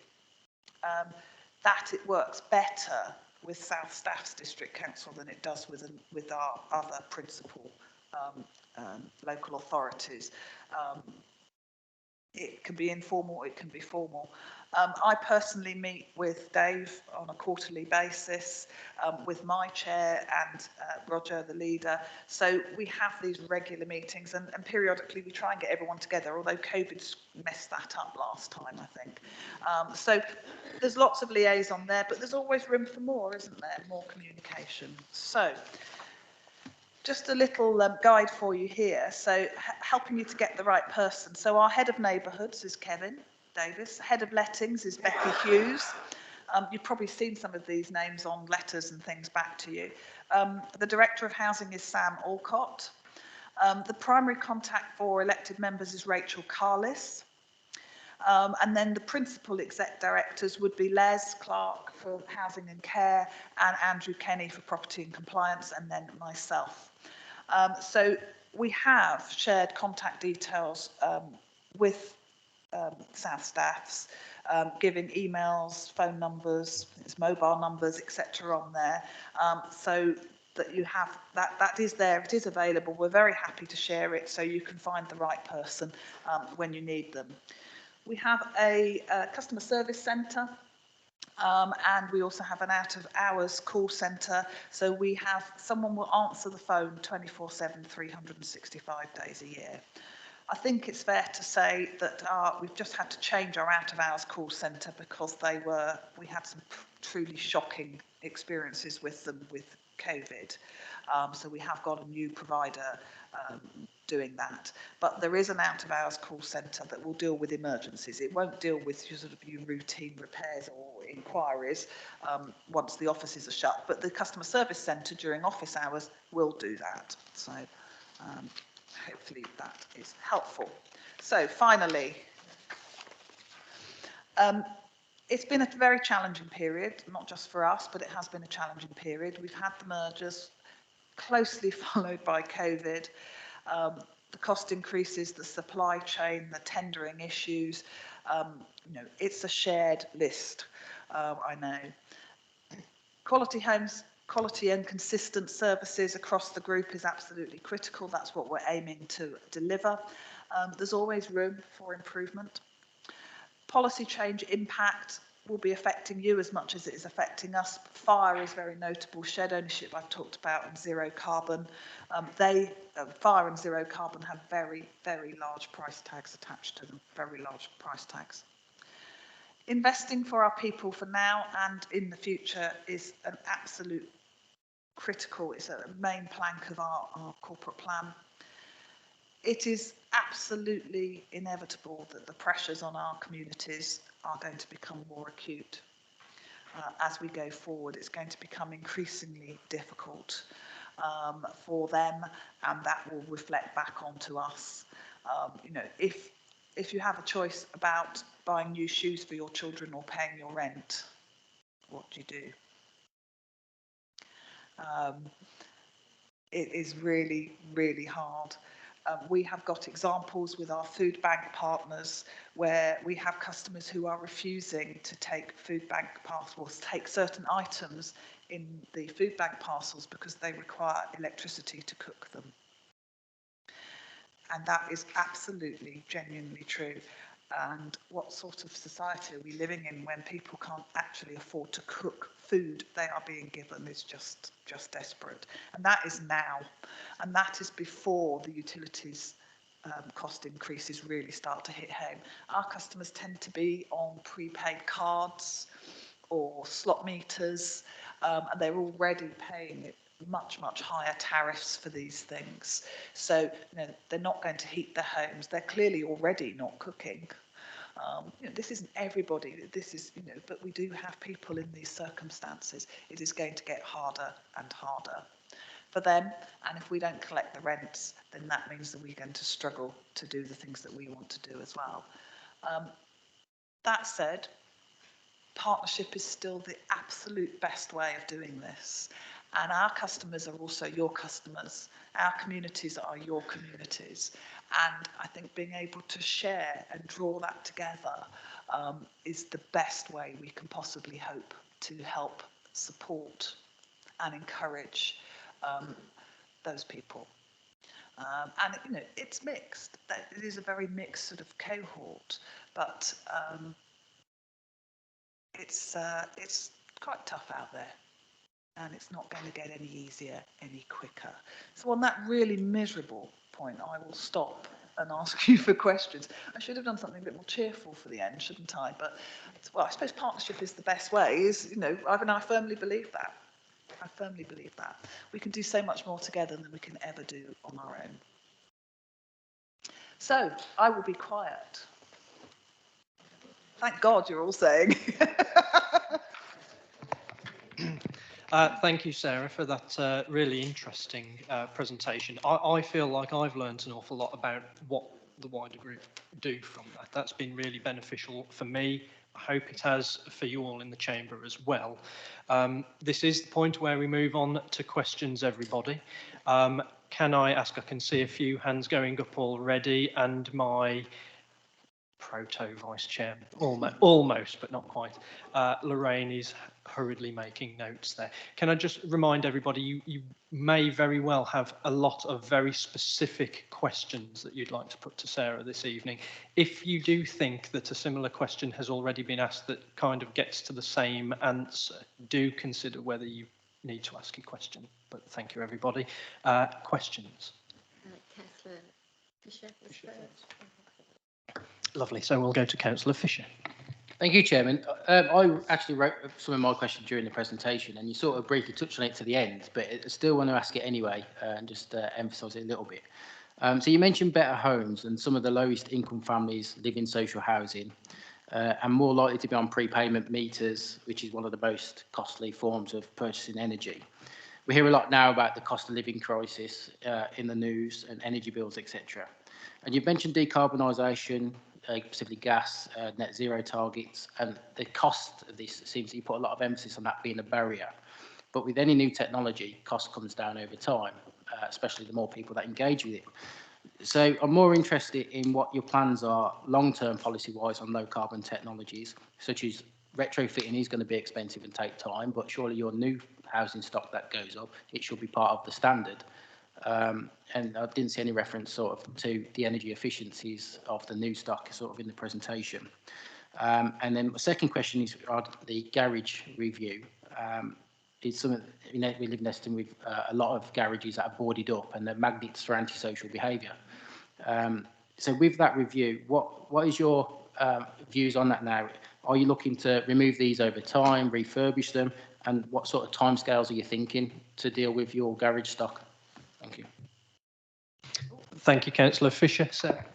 that it works better with South Staffs District Council than it does with our other principal local authorities. It can be informal, it can be formal, I personally meet with Dave on a quarterly basis, with my chair and Roger, the leader. So we have these regular meetings, and periodically we try and get everyone together, although COVID's messed that up last time, I think. So there's lots of liaison there, but there's always room for more, isn't there? More communication. So just a little guide for you here. So helping you to get the right person. So our head of neighbourhoods is Kevin Davis. Head of lettings is Becky Hughes. You've probably seen some of these names on letters and things back to you. The Director of Housing is Sam Alcott. The primary contact for elected members is Rachel Carlis. And then the principal exec directors would be Les Clark for Housing and Care and Andrew Kenny for Property and Compliance, and then myself. So we have shared contact details with South staffs, giving emails, phone numbers, mobile numbers, etc. on there, so that you have that is there, it is available. We're very happy to share it so you can find the right person when you need them. We have a customer service centre, and we also have an out-of-hours call centre. So we have someone will answer the phone 24/7, 365 days a year. I think it's fair to say that we've just had to change our out-of-hours call centre because we had some truly shocking experiences with them with COVID. So we have got a new provider doing that. But there is an out-of-hours call centre that will deal with emergencies. It won't deal with your routine repairs or inquiries once the offices are shut. But the customer service centre during office hours will do that. So hopefully that is helpful. So finally, it's been a very challenging period, not just for us, but it has been a challenging period. We've had the mergers closely followed by COVID, the cost increases, the supply chain, the tendering issues. It's a shared list, I know. Quality homes, quality and consistent services across the group is absolutely critical. That's what we're aiming to deliver. There's always room for improvement. Policy change impact will be affecting you as much as it is affecting us. Fire is very notable. Shared ownership I've talked about, and zero carbon. Fire and zero carbon have very, very large price tags attached to them. Very large price tags. Investing for our people for now and in the future is an absolute critical. It's a main plank of our corporate plan. It is absolutely inevitable that the pressures on our communities are going to become more acute. As we go forward, it's going to become increasingly difficult for them, and that will reflect back onto us. If you have a choice about buying new shoes for your children or paying your rent, what do you do? It is really, really hard. We have got examples with our food bank partners where we have customers who are refusing to take food bank parcels, take certain items in the food bank parcels because they require electricity to cook them. And that is absolutely, genuinely true. And what sort of society are we living in when people can't actually afford to cook food they are being given is just desperate. And that is now. And that is before the utilities cost increases really start to hit home. Our customers tend to be on prepaid cards or slot meters, and they're already paying much higher tariffs for these things. So they're not going to heat their homes. They're clearly already not cooking. This isn't everybody. This is but we do have people in these circumstances. It is going to get harder and harder for them. And if we don't collect the rents, then that means that we're going to struggle to do the things that we want to do as well. That said, partnership is still the absolute best way of doing this. And our customers are also your customers. Our communities are your communities. And I think being able to share and draw that together is the best way we can possibly hope to help support and encourage those people. And it's mixed. It is a very mixed sort of cohort, but it's quite tough out there, and it's not going to get any easier, any quicker. So on that really miserable point, I will stop and ask you for questions. I should have done something a bit more cheerful for the end, shouldn't I? But, well, I suppose partnership is the best way, is, you know, I firmly believe that. I firmly believe that. We can do so much more together than we can ever do on our own. So, I will be quiet. Thank God you're all saying. Thank you, Sarah, for that really interesting presentation. I feel like I've learned an awful lot about what the wider group do from that. That's been really beneficial for me. I hope it has for you all in the chamber as well. This is the point where we move on to questions, everybody. Can I ask, I can see a few hands going up already, and my proto vice chairman, almost, but not quite. Lorraine is hurriedly making notes there. Can I just remind everybody, you may very well have a lot of very specific questions that you'd like to put to Sarah this evening. If you do think that a similar question has already been asked that kind of gets to the same answer, do consider whether you need to ask a question. But thank you, everybody. Questions? Councillor Fisher was first. Lovely. So we'll go to Councillor Fisher. Thank you, Chairman. I actually wrote some of my questions during the presentation, and you sort of briefly touched on it to the end, but I still want to ask it anyway and just emphasise it a little bit. So you mentioned better homes, and some of the lowest income families live in social housing and more likely to be on prepayment meters, which is one of the most costly forms of purchasing energy. We hear a lot now about the cost of living crisis in the news and energy bills, etc. And you've mentioned decarbonisation, specifically gas, net zero targets, and the cost of this seems that you put a lot of emphasis on that being a barrier. But with any new technology, cost comes down over time, especially the more people that engage with it. So I'm more interested in what your plans are long-term policy-wise on low-carbon technologies, such as retrofitting is going to be expensive and take time, but surely your new housing stock that goes up, it should be part of the standard. And I didn't see any reference sort of to the energy efficiencies of the new stock sort of in the presentation. And then my second question is regarding the garage review. It's something, you know, we live in Eston with a lot of garages that are boarded up and they're magnets for antisocial behaviour. So with that review, what is your views on that now? Are you looking to remove these over time, refurbish them, and what sort of timescales are you thinking to deal with your garage stock? Thank you. Thank you, Councillor Fisher. Sarah.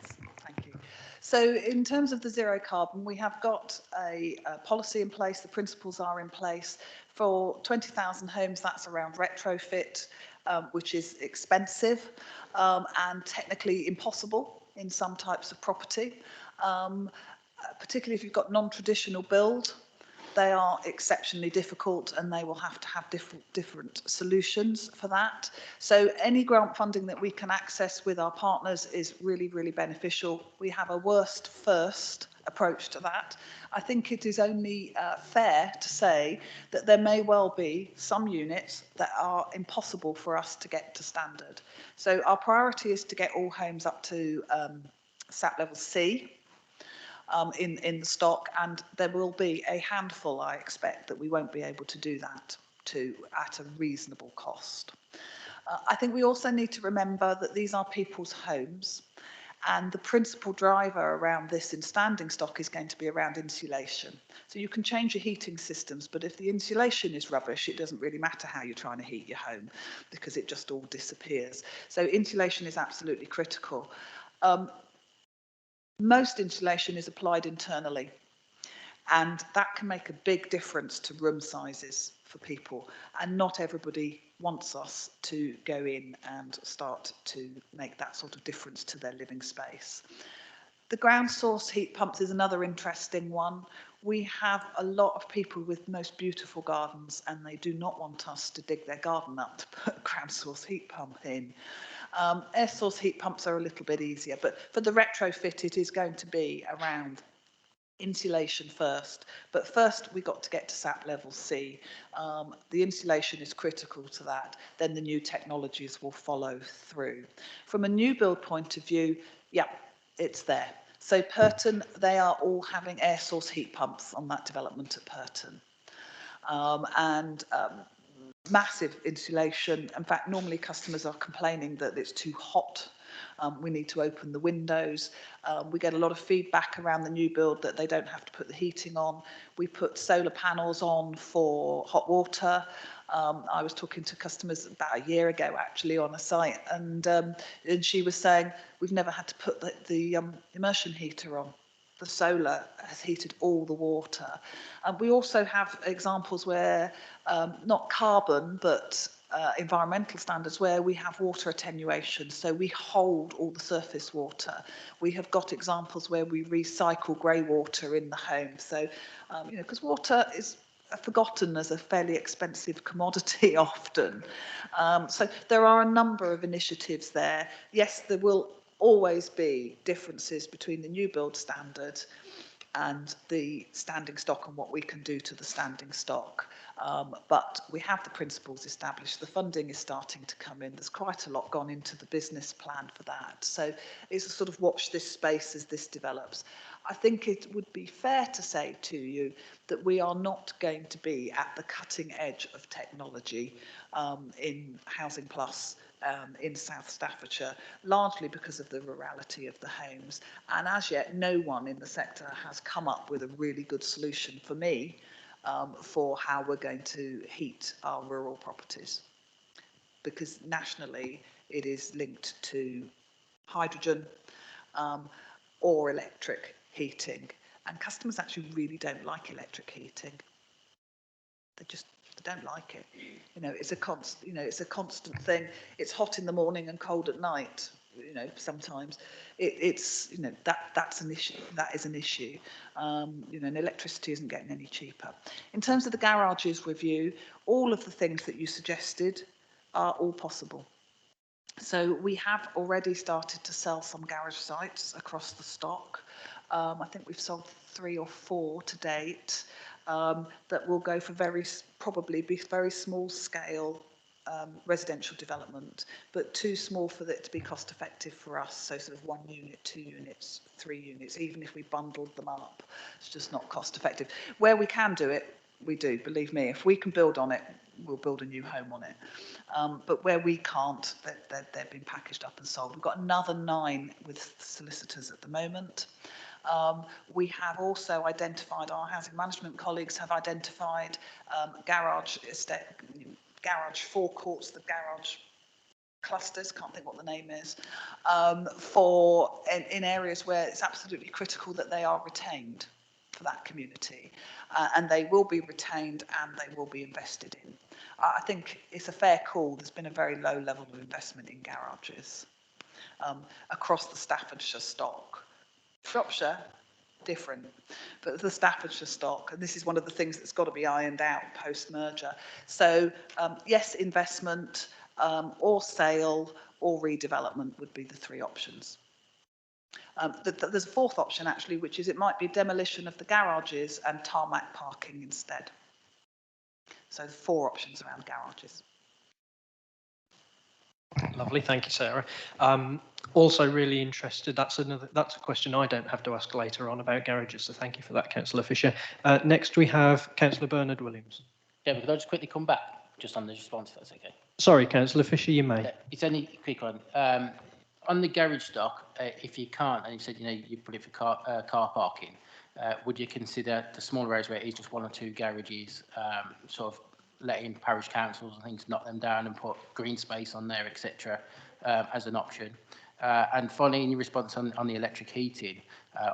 Thank you. So in terms of the zero carbon, we have got a policy in place, the principles are in place. For 20,000 homes, that's around retrofit, which is expensive and technically impossible in some types of property, particularly if you've got non-traditional build. They are exceptionally difficult and they will have to have different solutions for that. So any grant funding that we can access with our partners is really, really beneficial. We have a worst first approach to that. I think it is only fair to say that there may well be some units that are impossible for us to get to standard. So our priority is to get all homes up to SAP level C. In the stock, and there will be a handful, I expect, that we won't be able to do that at a reasonable cost. I think we also need to remember that these are people's homes, and the principal driver around this in standing stock is going to be around insulation. So you can change your heating systems, but if the insulation is rubbish, it doesn't really matter how you're trying to heat your home because it just all disappears. So insulation is absolutely critical. Most insulation is applied internally, and that can make a big difference to room sizes for people, and not everybody wants us to go in and start to make that sort of difference to their living space. The ground source heat pumps is another interesting one. We have a lot of people with most beautiful gardens, and they do not want us to dig their garden up to put a ground source heat pump in. Air source heat pumps are a little bit easier, but for the retrofit, it is going to be around insulation first. But first, we've got to get to SAP level C. The insulation is critical to that. Then the new technologies will follow through. From a new build point of view, yeah, it's there. So Purton, they are all having air source heat pumps on that development at Purton. Massive insulation. In fact, normally customers are complaining that it's too hot. We need to open the windows. We get a lot of feedback around the new build that they don't have to put the heating on. We put solar panels on for hot water. I was talking to customers about a year ago actually on a site, and she was saying we've never had to put the immersion heater on. The solar has heated all the water. We also have examples where not carbon but environmental standards where we have water attenuation, so we hold all the surface water. We have got examples where we recycle grey water in the home, so you know, because water is forgotten as a fairly expensive commodity often. So there are a number of initiatives there. Yes, there will always be differences between the new build standard and the standing stock and what we can do to the standing stock. But we have the principles established, the funding is starting to come in, there's quite a lot gone into the business plan for that. So it's a sort of watch this space as this develops. I think it would be fair to say to you that we are not going to be at the cutting edge of technology in Housing Plus in South Staffordshire, largely because of the rurality of the homes. And as yet, no one in the sector has come up with a really good solution for me for how we're going to heat our rural properties. Because nationally, it is linked to hydrogen or electric heating. And customers actually really don't like electric heating. They don't like it. You know, it's a constant thing. It's hot in the morning and cold at night. You know, sometimes it's you know that's an issue. That is an issue. You know, and electricity isn't getting any cheaper. In terms of the garages review, all of the things that you suggested are all possible. So we have already started to sell some garage sites across the stock. I think we've sold 3 or 4 to date. That will go for probably very small scale residential development, but too small for it to be cost effective for us. So sort of 1 unit, 2 units, 3 units, even if we bundled them up, it's just not cost effective. Where we can do it, we do, believe me. If we can build on it, we'll build a new home on it. But where we can't, they've been packaged up and sold. We've got another 9 with solicitors at the moment. We have also identified, our housing management colleagues have identified garage forecourts, the garage clusters, can't think what the name is, in areas where it's absolutely critical that they are retained for that community. And they will be retained and they will be invested in. I think it's a fair call. There's been a very low level of investment in garages across the Staffordshire stock. Shropshire, different, but the Staffordshire stock, and this is one of the things that's got to be ironed out post-merger. So yes, investment or sale or redevelopment would be the 3 options. There's a 4th option actually, which is it might be demolition of the garages and tarmac parking instead. So 4 options around garages. Lovely, thank you, Sarah. Also really interested, that's a question I don't have to ask later on about garages, so thank you for that, Councillor Fisher. Next we have Councillor Bernard Williams. Yeah, could I just quickly come back just on the response, if that's okay? Sorry, Councillor Fisher, you may. It's only a quick one. On the garage stock, if you can't, and you said, you know, you put it for car parking, would you consider the smaller areas where it is just 1 or 2 garages, sort of letting parish councils and things knock them down and put green space on there, etc., as an option? And finally, in your response on the electric heating,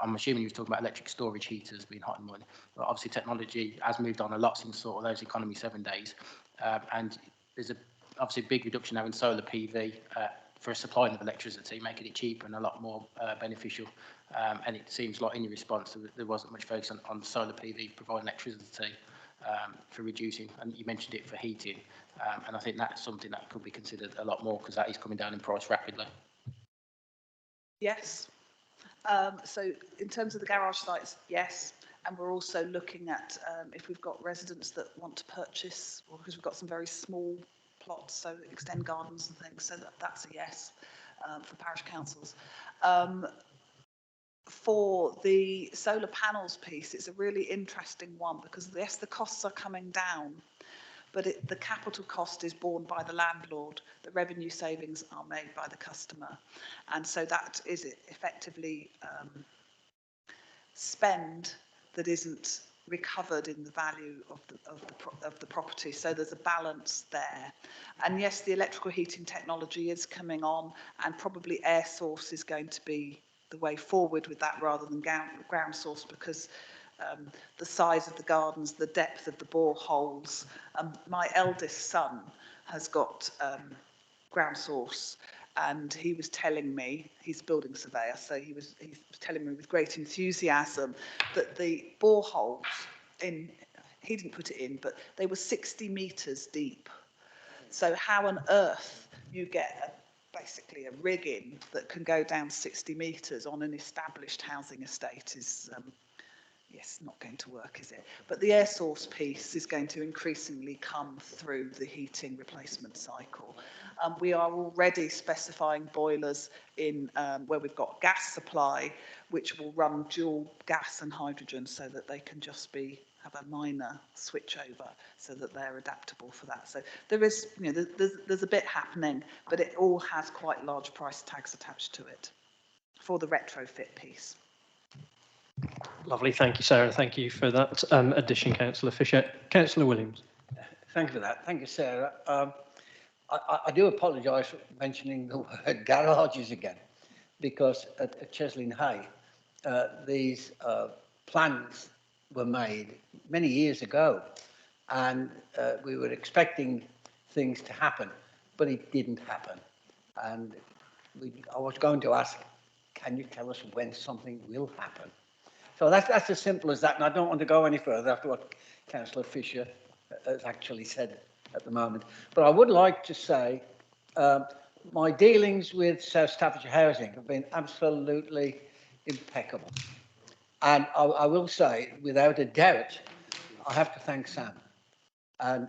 I'm assuming you were talking about electric storage heaters being hot and morning. But obviously, technology has moved on a lot since sort of those economy 7 days, and there's obviously a big reduction now in solar PV for supplying of electricity, making it cheaper and a lot more beneficial. And it seems like in your response there wasn't much focus on solar PV providing electricity for reducing, and you mentioned it for heating, and I think that's something that could be considered a lot more because that is coming down in price rapidly. Yes. So in terms of the garage sites, yes. And we're also looking at if we've got residents that want to purchase, or because we've got some very small plots, so extend gardens and things, so that's a yes for parish councils. for the solar panels piece, it's a really interesting one because yes, the costs are coming down, but the capital cost is borne by the landlord. The revenue savings are made by the customer. And so that is effectively spend that isn't recovered in the value of the property. So there's a balance there. And yes, the electrical heating technology is coming on, and probably air source is going to be the way forward with that rather than ground source, because the size of the gardens, the depth of the boreholes. My eldest son has got ground source, and he was telling me, he's a building surveyor, so he's telling me with great enthusiasm that the boreholes he didn't put it in, but they were 60 metres deep. So how on earth you get basically a rig in that can go down 60 metres on an established housing estate is, yes, not going to work, is it? But the air source piece is going to increasingly come through the heating replacement cycle. We are already specifying boilers in where we've got gas supply, which will run dual gas and hydrogen, so that they can just have a minor switch over, so that they're adaptable for that. So there is, there's a bit happening, but it all has quite large price tags attached to it for the retrofit piece. Lovely, thank you, Sarah. Thank you for that addition, Councillor Fisher. Councillor Williams. Thank you for that. Thank you, Sarah. I do apologise for mentioning the word garages again, because at Cheslin Hay, these plans were made many years ago, and we were expecting things to happen, but it didn't happen. And I was going to ask, can you tell us when something will happen? So that's as simple as that, and I don't want to go any further after what Councillor Fisher has actually said at the moment. But I would like to say my dealings with South Staffordshire Housing have been absolutely impeccable. And I will say, without a doubt, I have to thank Sam. And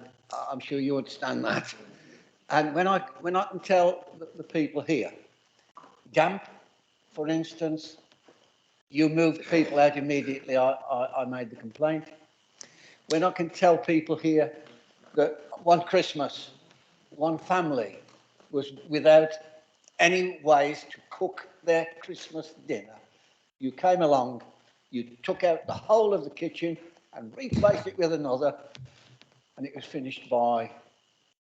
I'm sure you understand that. And when I can tell the people here, damp, for instance, you moved people out immediately, I made the complaint. When I can tell people here that one Christmas, one family was without any ways to cook their Christmas dinner, you came along, you took out the whole of the kitchen and replaced it with another, and it was finished by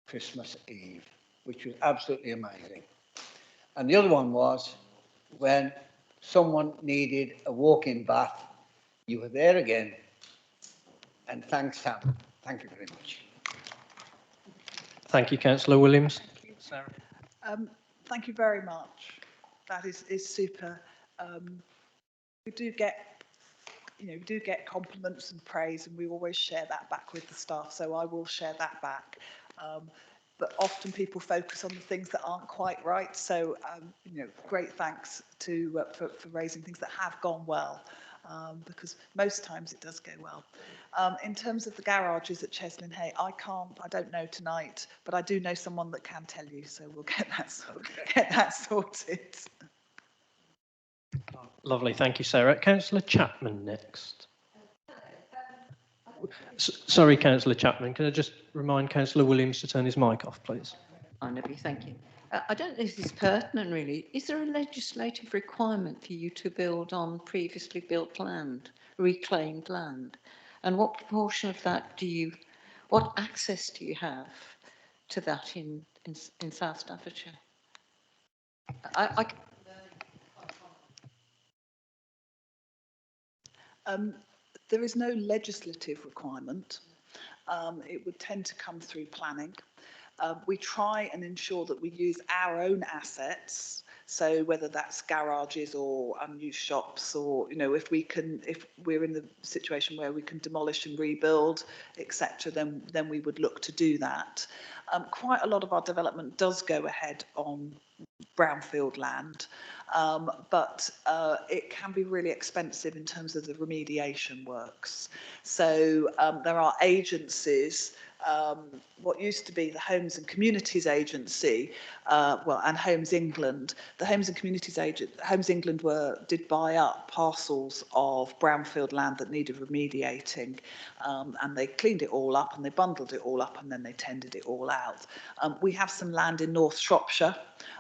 Christmas Eve, which was absolutely amazing. And the other one was when someone needed a walk-in bath, you were there again. And thanks, Sam. Thank you very much. Thank you, Councillor Williams. Sarah. Thank you very much. That is super. We do get compliments and praise, and we always share that back with the staff. So I will share that back. But often people focus on the things that aren't quite right. So great thanks to for raising things that have gone well, because most times it does go well. In terms of the garages at Cheslin Hay, I don't know tonight, but I do know someone that can tell you. So we'll get that sorted. Lovely, thank you, Sarah. Councillor Chapman next. Sorry, Councillor Chapman, can I just remind Councillor Williams to turn his mic off, please? Honourably, thank you. I don't know if this is pertinent, really. Is there a legislative requirement for you to build on previously built land, reclaimed land? And what proportion of that what access do you have to that in South Staffordshire? There is no legislative requirement. It would tend to come through planning. We try and ensure that we use our own assets. So whether that's garages or unused shops, or if we're in the situation where we can demolish and rebuild, etc., then we would look to do that. Quite a lot of our development does go ahead on brownfield land, but it can be really expensive in terms of the remediation works. So there are agencies what used to be the Homes and Communities Agency, and Homes England. The Homes England did buy up parcels of brownfield land that needed remediating, and they cleaned it all up and they bundled it all up and then they tendered it all out. We have some land in North Shropshire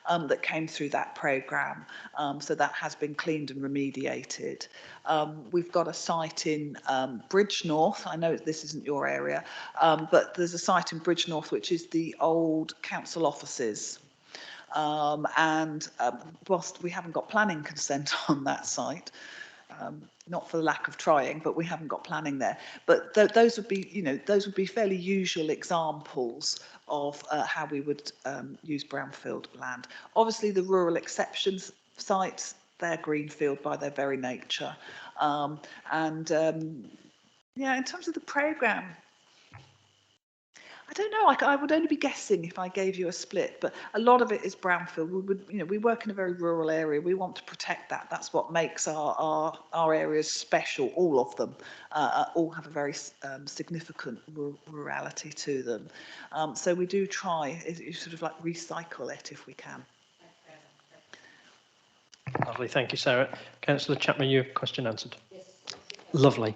that came through that programme, so that has been cleaned and remediated. We've got a site in Bridgenorth. I know this isn't your area, but there's a site in Bridgenorth which is the old council offices. Whilst we haven't got planning consent on that site, not for the lack of trying, but we haven't got planning there. But those would be fairly usual examples of how we would use brownfield land. Obviously, the rural exceptions sites, they're greenfield by their very nature. Yeah, in terms of the programme, I don't know. I would only be guessing if I gave you a split, but a lot of it is brownfield. We work in a very rural area. We want to protect that. That's what makes our areas special. All of them all have a very significant rurality to them. So we do try sort of like recycle it if we can. Lovely, thank you, Sarah. Councillor Chapman, your question answered. Yes. Lovely.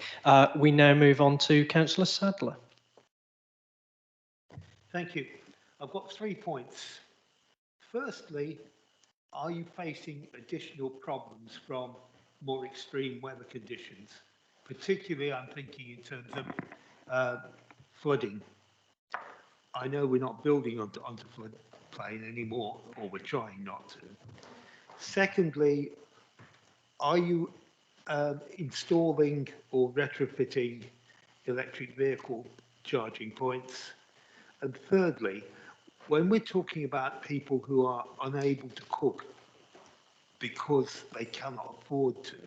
We now move on to Councillor Sadler. Thank you. I've got 3 points. Firstly, are you facing additional problems from more extreme weather conditions? Particularly, I'm thinking in terms of flooding. I know we're not building onto floodplain anymore, or we're trying not to. Secondly, are you installing or retrofitting electric vehicle charging points? And thirdly, when we're talking about people who are unable to cook because they cannot afford to,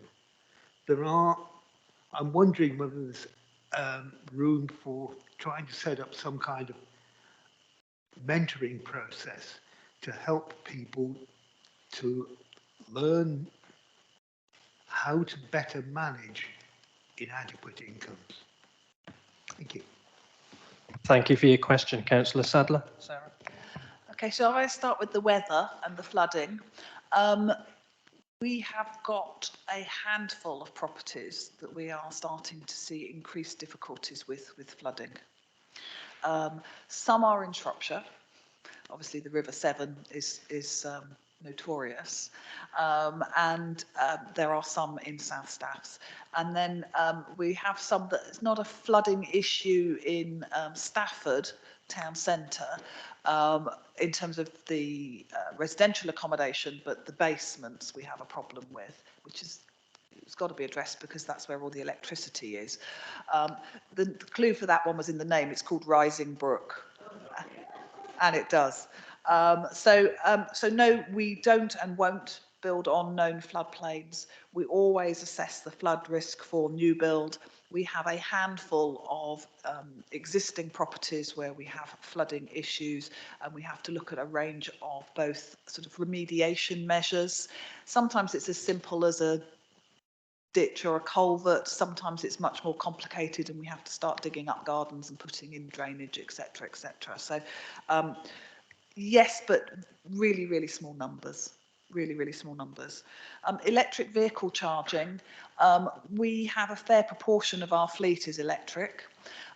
I'm wondering whether there's room for trying to set up some kind of mentoring process to help people to learn how to better manage inadequate incomes. Thank you. Thank you for your question, Councillor Sadler. Sarah? Okay, so I start with the weather and the flooding. We have got a handful of properties that we are starting to see increased difficulties with flooding. Some are in Shropshire. Obviously, the River Severn is notorious, and there are some in South Staffs. And then we have some that it's not a flooding issue in Stafford town centre in terms of the residential accommodation, but the basements we have a problem with, which is it's got to be addressed because that's where all the electricity is. The clue for that one was in the name. It's called Rising Brook, and it does. So no, we don't and won't build on known floodplains. We always assess the flood risk for new build. We have a handful of existing properties where we have flooding issues, and we have to look at a range of both sort of remediation measures. Sometimes it's as simple as a ditch or a culvert. Sometimes it's much more complicated, and we have to start digging up gardens and putting in drainage, etc., etc. So yes, but really, really small numbers. Really, really small numbers. Electric vehicle charging. We have a fair proportion of our fleet is electric.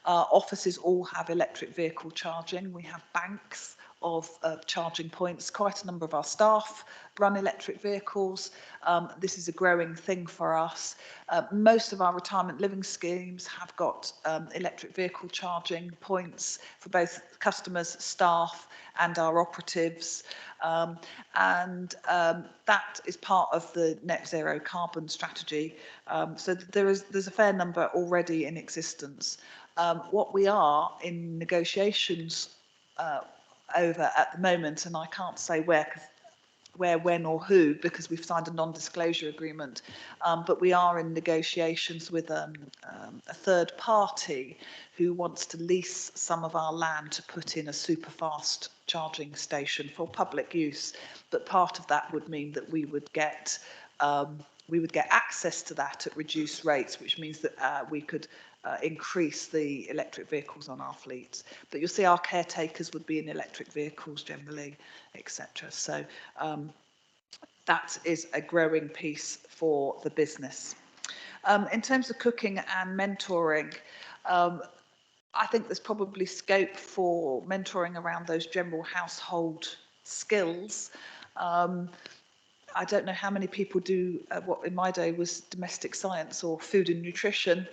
Offices all have electric vehicle charging. We have banks of charging points. Quite a number of our staff run electric vehicles. This is a growing thing for us. Most of our retirement living schemes have got electric vehicle charging points for both customers, staff and our operatives. That is part of the net zero carbon strategy. So there's a fair number already in existence. What we are in negotiations over at the moment, and I can't say where, when or who, because we've signed a non-disclosure agreement, but we are in negotiations with a third party who wants to lease some of our land to put in a super fast charging station for public use. But part of that would mean that we would get access to that at reduced rates, which means that we could increase the electric vehicles on our fleets. But you'll see our caretakers would be in electric vehicles generally, etc. So that is a growing piece for the business. In terms of cooking and mentoring, I think there's probably scope for mentoring around those general household skills. I don't know how many people do what in my day was domestic science or food and nutrition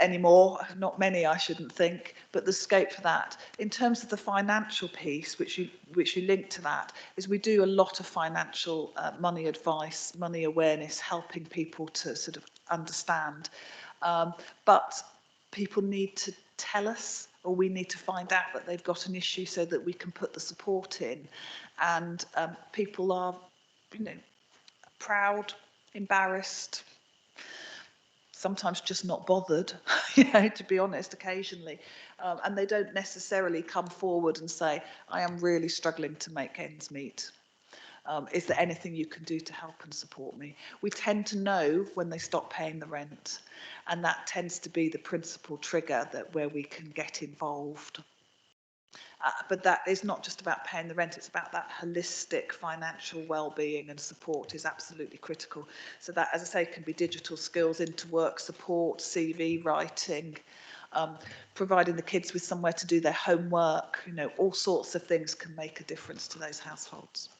anymore. Not many, I shouldn't think, but there's scope for that. In terms of the financial piece, which you link to that, is we do a lot of financial money advice, money awareness, helping people to sort of understand. But people need to tell us, or we need to find out that they've got an issue so that we can put the support in. And people are, proud, embarrassed, sometimes just not bothered, to be honest, occasionally. And they don't necessarily come forward and say, I am really struggling to make ends meet. Is there anything you can do to help and support me? We tend to know when they stop paying the rent, and that tends to be the principal trigger where we can get involved. But that is not just about paying the rent, it's about that holistic financial well-being, and support is absolutely critical. So that, as I say, can be digital skills, into work support, CV writing, providing the kids with somewhere to do their homework, all sorts of things can make a difference to those households.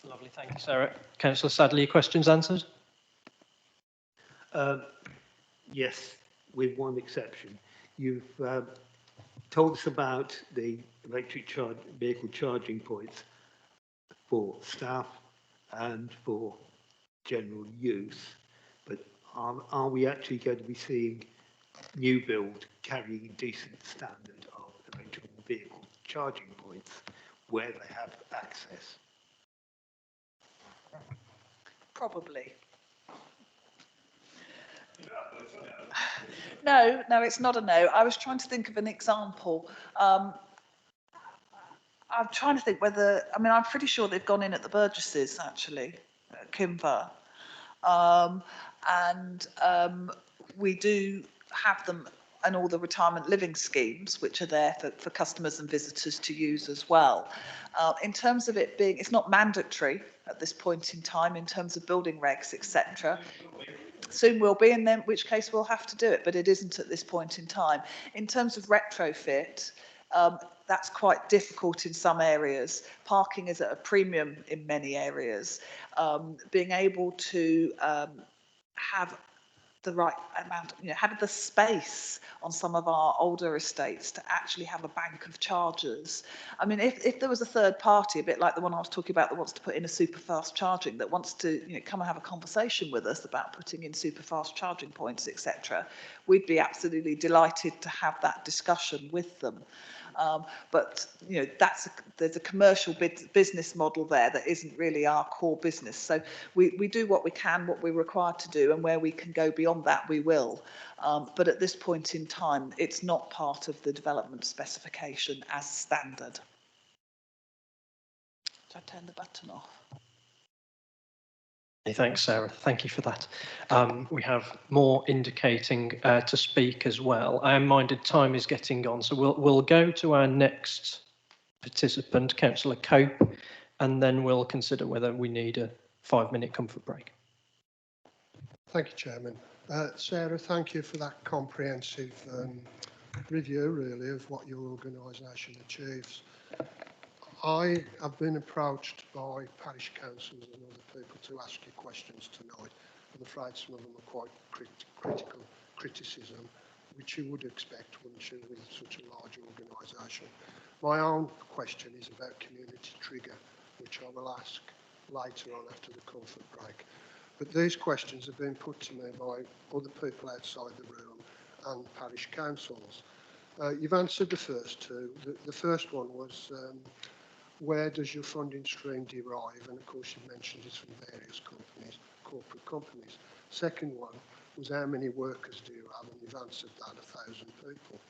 Lovely, thank you, Sarah. Councillor Sadler, your questions answered? Yes, with one exception. You've told us about the electric vehicle charging points for staff and for general use, but are we actually going to be seeing new build carrying decent standard of electric vehicle charging points where they have access? Probably. No, it's not a no. I was trying to think of an example. I'm trying to think whether, I'm pretty sure they've gone in at the Burgesses, actually, at Kimber. We do have them and all the retirement living schemes, which are there for customers and visitors to use as well. In terms of it being, it's not mandatory at this point in time in terms of building regs, etc. Soon will be, in which case we'll have to do it, but it isn't at this point in time. In terms of retrofit, that's quite difficult in some areas. Parking is at a premium in many areas. Being able to have the right amount, have the space on some of our older estates to actually have a bank of chargers. If there was a third party, a bit like the one I was talking about, that wants to put in a super fast charging, that wants to come and have a conversation with us about putting in super fast charging points, etc., we'd be absolutely delighted to have that discussion with them. But there's a commercial business model there that isn't really our core business. So we do what we can, what we're required to do, and where we can go beyond that, we will. But at this point in time, it's not part of the development specification as standard. Should I turn the button off? Thanks, Sarah. Thank you for that. We have more indicating to speak as well. I am minded time is getting on, so we'll go to our next participant, Councillor Cope, and then we'll consider whether we need a 5-minute comfort break. Thank you, Chairman. Sarah, thank you for that comprehensive review, really, of what your organisation achieves. I have been approached by parish councils and other people to ask you questions tonight. I'm afraid some of them are quite critical criticism, which you would expect, wouldn't you, with such a large organisation. My own question is about community trigger, which I will ask later on after the comfort break. But these questions have been put to me by other people outside the room and parish councils. You've answered the first two. The first one was, where does your funding stream derive? And of course, you mentioned it's from various companies, corporate companies. Second one was, how many workers do you have? And you've answered that, 1,000 people.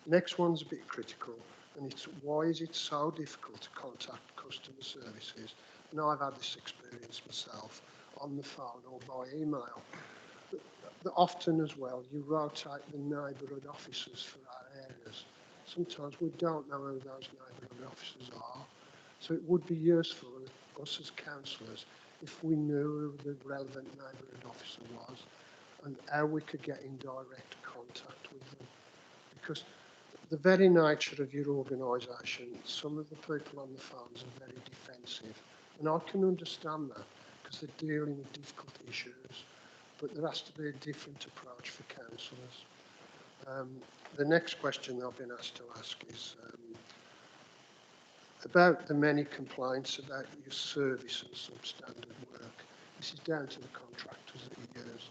Next one's a bit critical, and it's, why is it so difficult to contact customer services? And I've had this experience myself, on the phone or by email. Often as well, you rotate the neighbourhood officers for our areas. Sometimes we don't know who those neighbourhood officers are, so it would be useful, us as councillors, if we knew who the relevant neighbourhood officer was and how we could get in direct contact with them. Because the very nature of your organisation, some of the people on the phones are very defensive, and I can understand that because they're dealing with difficult issues, but there has to be a different approach for councillors. The next question I've been asked to ask is about the many complaints about your service and substandard work. This is down to the contractors that you use.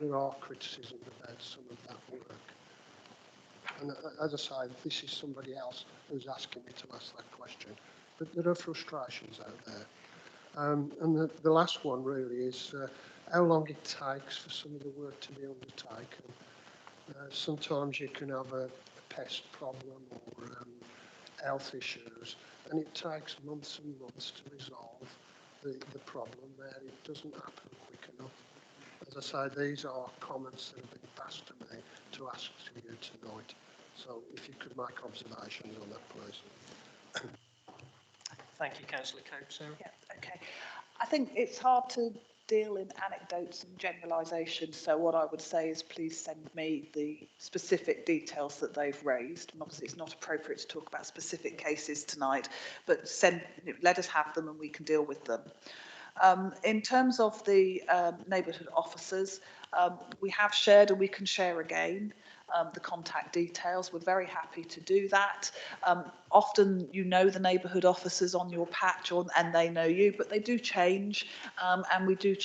There are criticisms about some of that work. And as I say, this is somebody else who's asking me to ask that question. But there are frustrations out there. And the last one really is how long it takes for some of the work to be undertaken. Sometimes you can have a pest problem or health issues, and it takes months and months to resolve the problem there. It doesn't happen quick enough. As I say, these are comments that have been passed to me to ask to you tonight. So if you could make observations on that, please. Thank you, Councillor Cope. Sarah? Yeah, okay. I think it's hard to deal in anecdotes and generalisations, so what I would say is please send me the specific details that they've raised. And obviously it's not appropriate to talk about specific cases tonight, but let us have them and we can deal with them. In terms of the neighbourhood officers, we have shared and we can share again the contact details. We're very happy to do that. Often you know the neighbourhood officers on your patch and they know you, but they do change and they do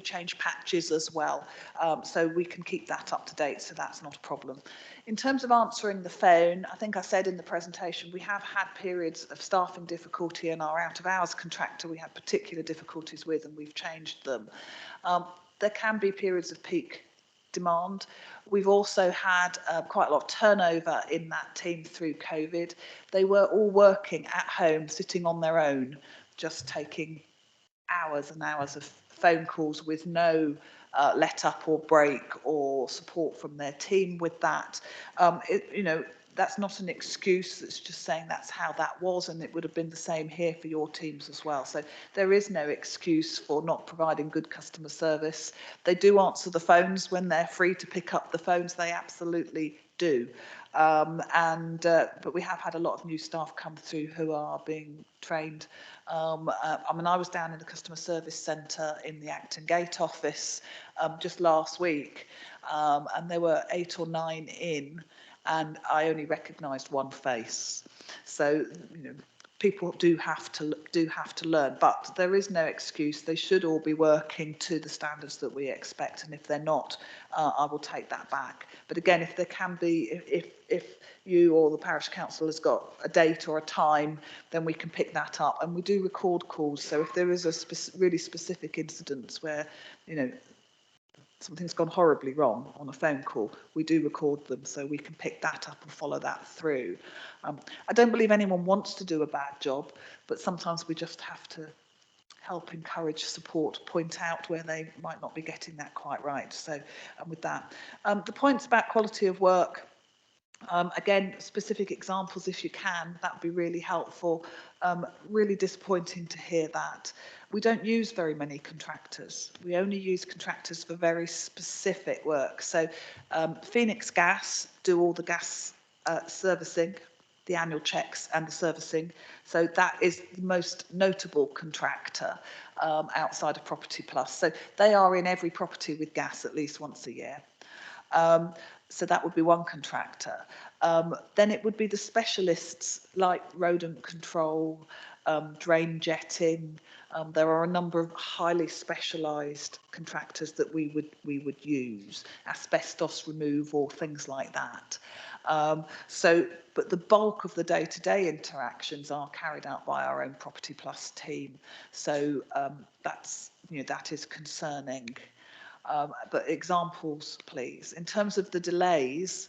change patches as well. So we can keep that up to date, so that's not a problem. In terms of answering the phone, I think I said in the presentation, we have had periods of staffing difficulty and our out of hours contractor we had particular difficulties with and we've changed them. There can be periods of peak demand. We've also had quite a lot of turnover in that team through COVID. They were all working at home, sitting on their own, just taking hours and hours of phone calls with no let up or break or support from their team with that. You know, that's not an excuse, it's just saying that's how that was, and it would have been the same here for your teams as well. So there is no excuse for not providing good customer service. They do answer the phones when they're free to pick up the phones, they absolutely do. But we have had a lot of new staff come through who are being trained. I mean, I was down in the customer service centre in the Acton Gate office just last week, and there were 8 or 9 in, and I only recognised one face. So, you know, people do have to learn, but there is no excuse. They should all be working to the standards that we expect, and if they're not, I will take that back. But again, if there can be, if you or the parish council has got a date or a time, then we can pick that up, and we do record calls. So if there is a really specific incident where, you know, something's gone horribly wrong on a phone call, we do record them so we can pick that up and follow that through. I don't believe anyone wants to do a bad job, but sometimes we just have to help, encourage, support, point out where they might not be getting that quite right. So with that, the points about quality of work, again, specific examples if you can, that would be really helpful. Really disappointing to hear that. We don't use very many contractors. We only use contractors for very specific work. So Phoenix Gas do all the gas servicing, the annual checks and the servicing. So that is the most notable contractor outside of Property Plus. So they are in every property with gas at least once a year. So that would be one contractor. Then it would be the specialists like rodent control, drain jetting. There are a number of highly specialised contractors that we would use, asbestos removal, things like that. But the bulk of the day-to-day interactions are carried out by our own Property Plus team. So that's, you know, that is concerning. But examples, please. In terms of the delays,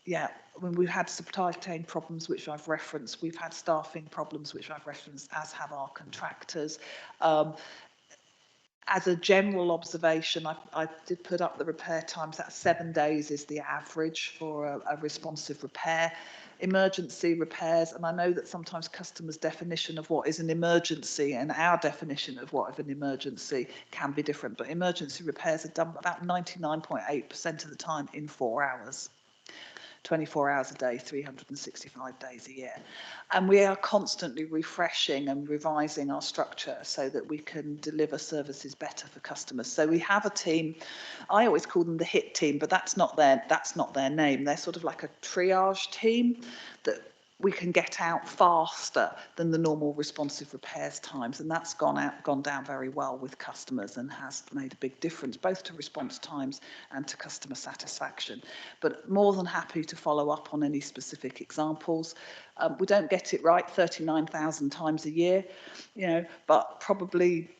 yeah, when we've had supply chain problems, which I've referenced, we've had staffing problems, which I've referenced, as have our contractors. as a general observation, I did put up the repair times. That 7 days is the average for a responsive repair. Emergency repairs, and I know that sometimes customers' definition of what is an emergency and our definition of what is an emergency can be different, but emergency repairs are done about 99.8% of the time in 4 hours. 24 hours a day, 365 days a year. And we are constantly refreshing and revising our structure so that we can deliver services better for customers. So we have a team, I always call them the HIT team, but that's not their name. They're sort of like a triage team that we can get out faster than the normal responsive repairs times, and that's gone down very well with customers and has made a big difference both to response times and to customer satisfaction. But more than happy to follow up on any specific examples. We don't get it right 39,000 times a year, but probably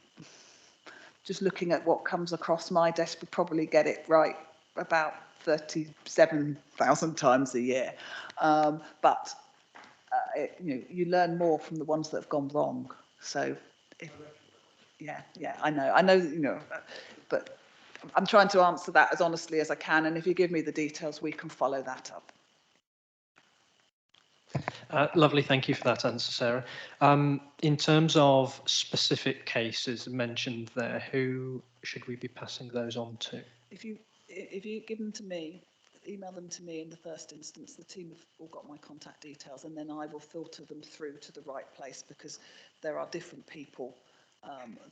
just looking at what comes across my desk, we probably get it right about 37,000 times a year. But you learn more from the ones that have gone wrong. So, I know, but I'm trying to answer that as honestly as I can. And if you give me the details, we can follow that up. Lovely, thank you for that answer, Sarah. In terms of specific cases mentioned there, who should we be passing those on to? If you give them to me, email them to me in the first instance. The team have all got my contact details, and then I will filter them through to the right place because there are different people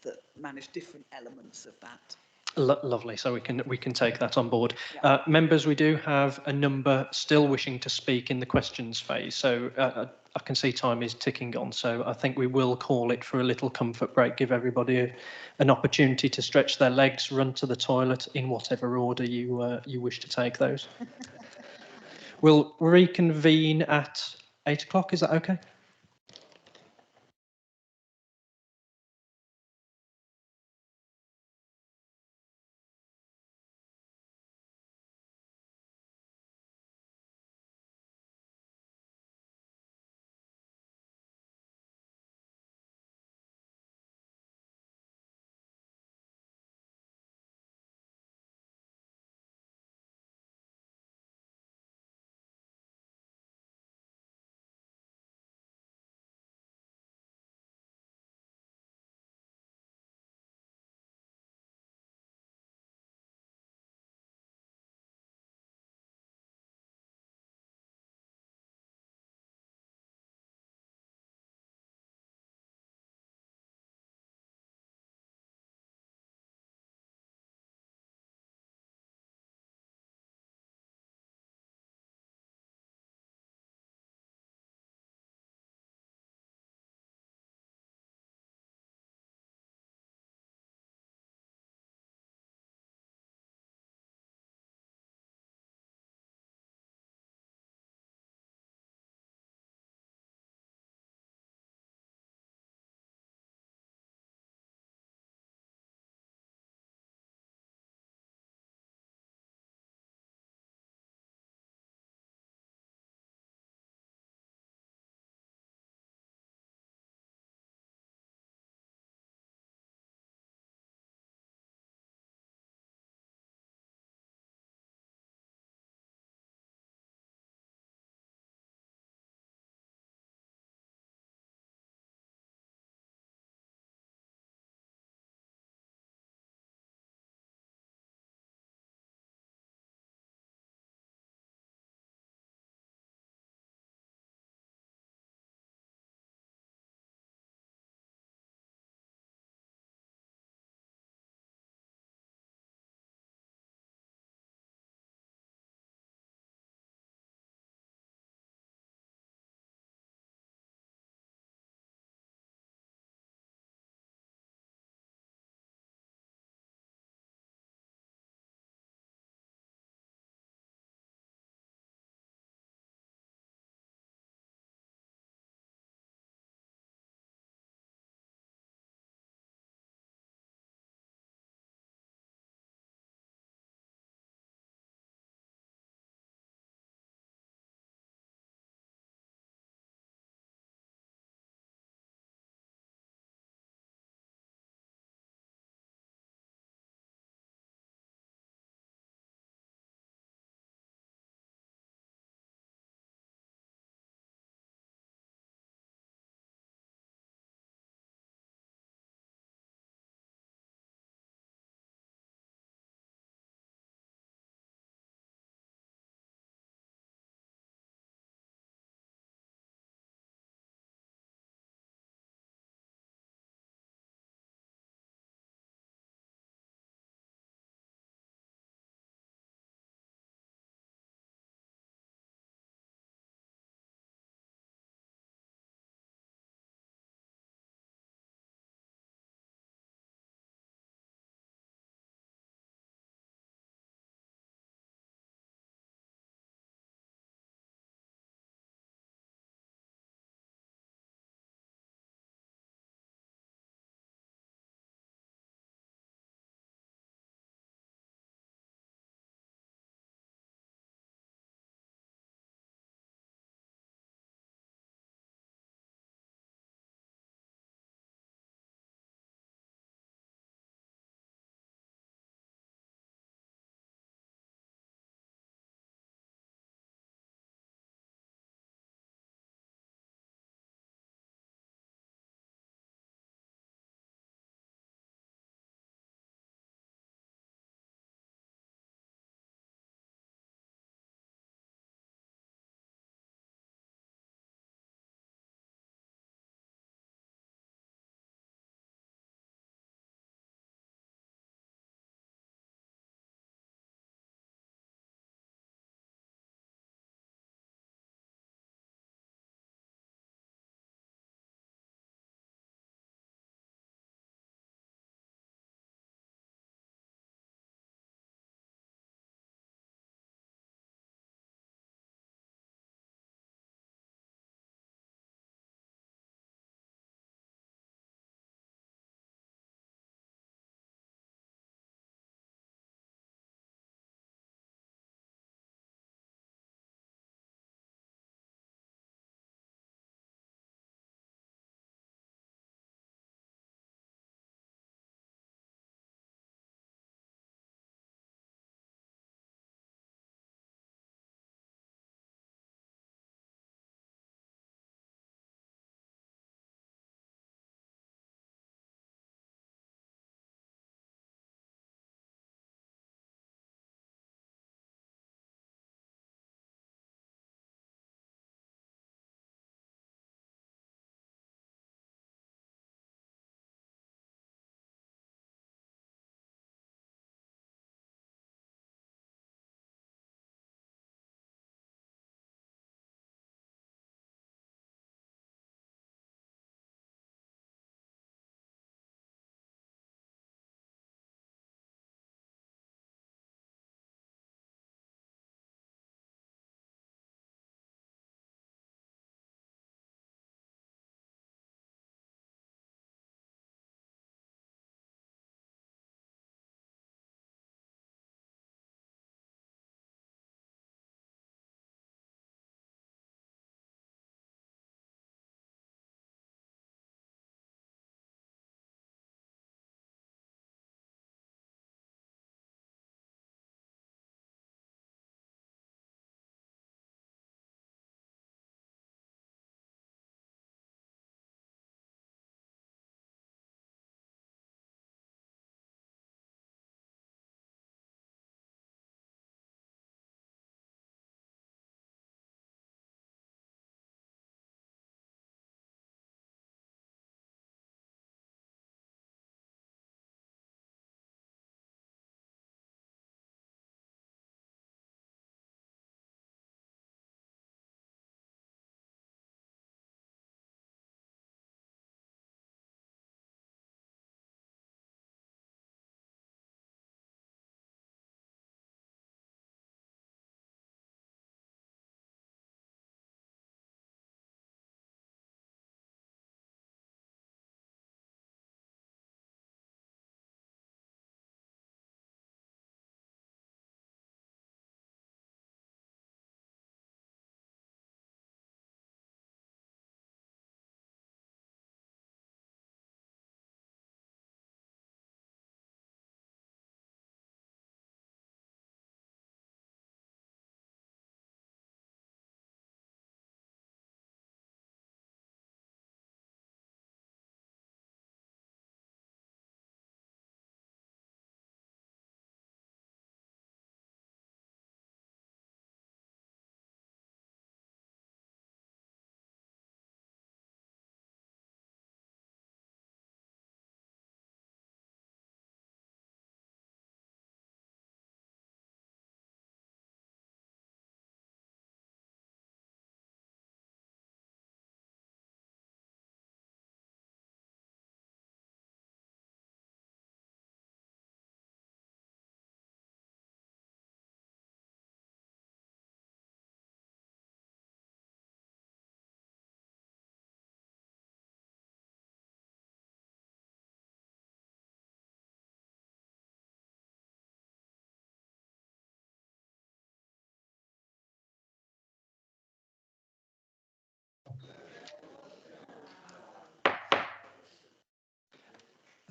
that manage different elements of that. Lovely, so we can take that on board. Yeah. Members, we do have a number still wishing to speak in the questions phase, so I can see time is ticking on, so I think we will call it for a little comfort break, give everybody an opportunity to stretch their legs, run to the toilet in whatever order you wish to take those. We'll reconvene at 8 o'clock, is that okay?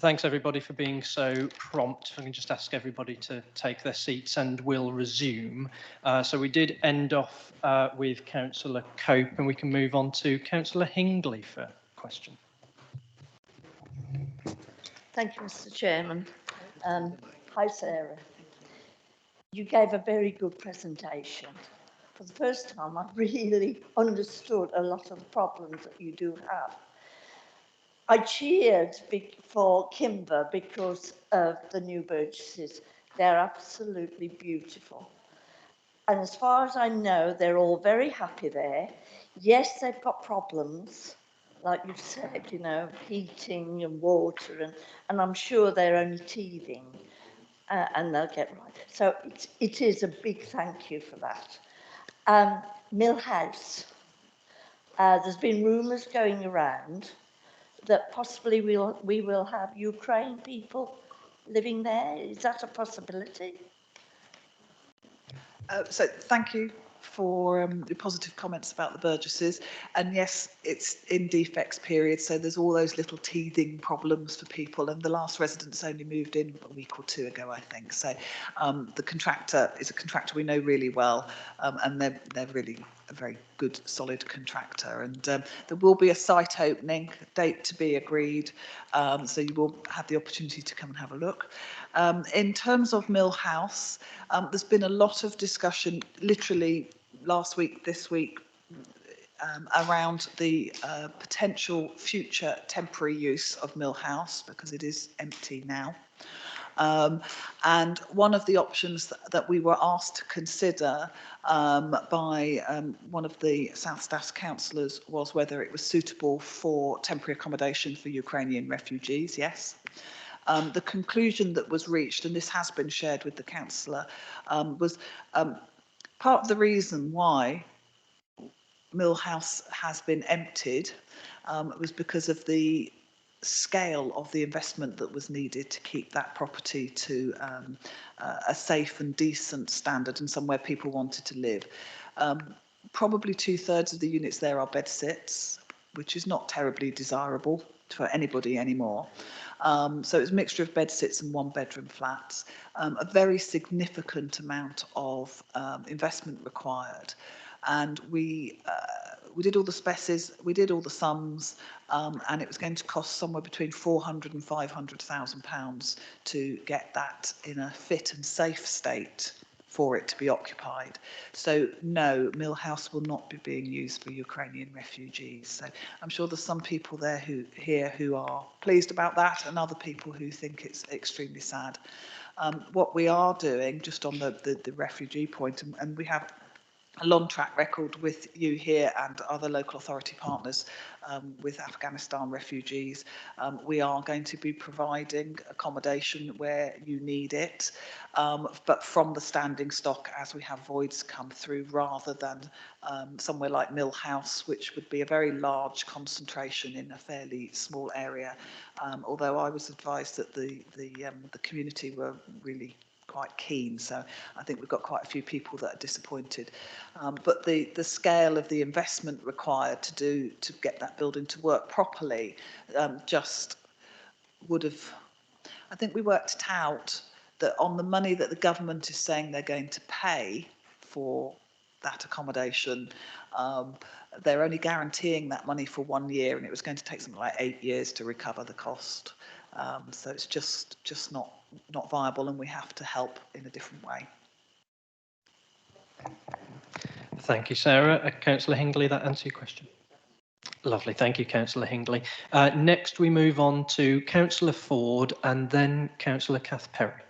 Thanks everybody for being so prompt. If I can just ask everybody to take their seats and we'll resume. So we did end off with Councillor Cope, and we can move on to Councillor Hingley for a question. Thank you, Mr. Chairman. Hi, Sarah. You gave a very good presentation. For the first time, I really understood a lot of the problems that you do have. I cheered for Kimber because of the new Burgesses. They're absolutely beautiful. And as far as I know, they're all very happy there. Yes, they've got problems, like you've said, you know, heating and water, and I'm sure they're only teething, and they'll get right. So it is a big thank you for that. Mill House. There's been rumours going around that possibly we will have Ukraine people living there. Is that a possibility? So thank you for the positive comments about the Burgesses. And yes, it's in defects period, so there's all those little teething problems for people. And the last residents only moved in a week or two ago, I think. So the contractor is a contractor we know really well, and they're really a very good, solid contractor. And there will be a site opening, date to be agreed, so you will have the opportunity to come and have a look. In terms of Mill House, there's been a lot of discussion, literally last week, this week, around the potential future temporary use of Mill House, because it is empty now. And one of the options that we were asked to consider by one of the South Staffs councillors was whether it was suitable for temporary accommodation for Ukrainian refugees. Yes. The conclusion that was reached, and this has been shared with the councillor, was part of the reason why Mill House has been emptied was because of the scale of the investment that was needed to keep that property to a safe and decent standard and somewhere people wanted to live. Probably 2/3 of the units there are bed sits, which is not terribly desirable for anybody anymore. So it's a mixture of bed sits and 1-bedroom flats. A very significant amount of investment required. And we did all the specs, we did all the sums, and it was going to cost somewhere between £400,000 and £500,000 to get that in a fit and safe state for it to be occupied. So no, Mill House will not be being used for Ukrainian refugees. So I'm sure there's some people there who are pleased about that, and other people who think it's extremely sad. What we are doing, just on the refugee point, and we have a long track record with you here and other local authority partners with Afghanistan refugees. We are going to be providing accommodation where you need it, but from the standing stock as we have voids come through, rather than somewhere like Mill House, which would be a very large concentration in a fairly small area. Although I was advised that the community were really quite keen, so I think we've got quite a few people that are disappointed. But the scale of the investment required to get that building to work properly just would have, I think we worked it out that on the money that the government is saying they're going to pay for that accommodation, they're only guaranteeing that money for 1 year, and it was going to take something like 8 years to recover the cost. So it's just not viable, and we have to help in a different way. Thank you, Sarah. Councillor Hingley, that answer your question? Lovely, thank you, Councillor Hingley. Next, we move on to Councillor Ford and then Councillor Kath Perry.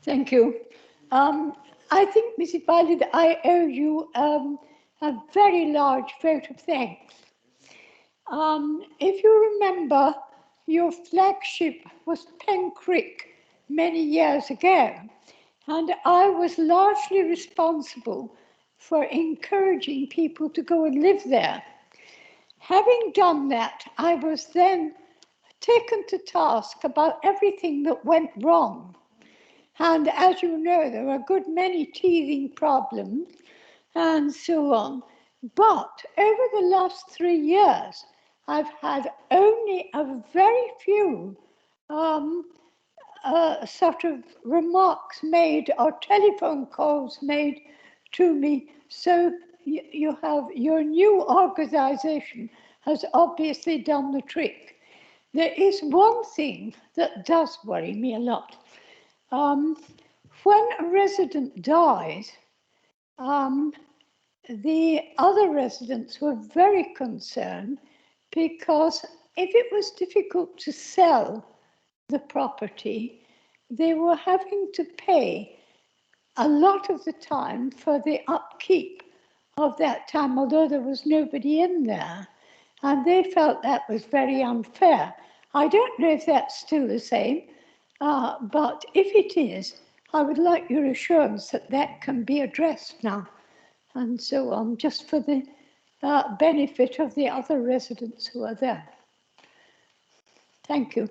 Thank you. I think, Mrs. Biley, that I owe you a very large vote of thanks. If you remember, your flagship was Pen Creek many years ago, and I was largely responsible for encouraging people to go and live there. Having done that, I was then taken to task about everything that went wrong. And as you know, there were a good many teething problems and so on. But over the last 3 years, I've had only a very few sort of remarks made or telephone calls made to me. So you have your new organisation has obviously done the trick. There is one thing that does worry me a lot. When a resident dies, the other residents were very concerned because if it was difficult to sell the property, they were having to pay a lot of the time for the upkeep of that time, although there was nobody in there. And they felt that was very unfair. I don't know if that's still the same, but if it is, I would like your assurance that that can be addressed now. And so on, just for the benefit of the other residents who are there. Thank you.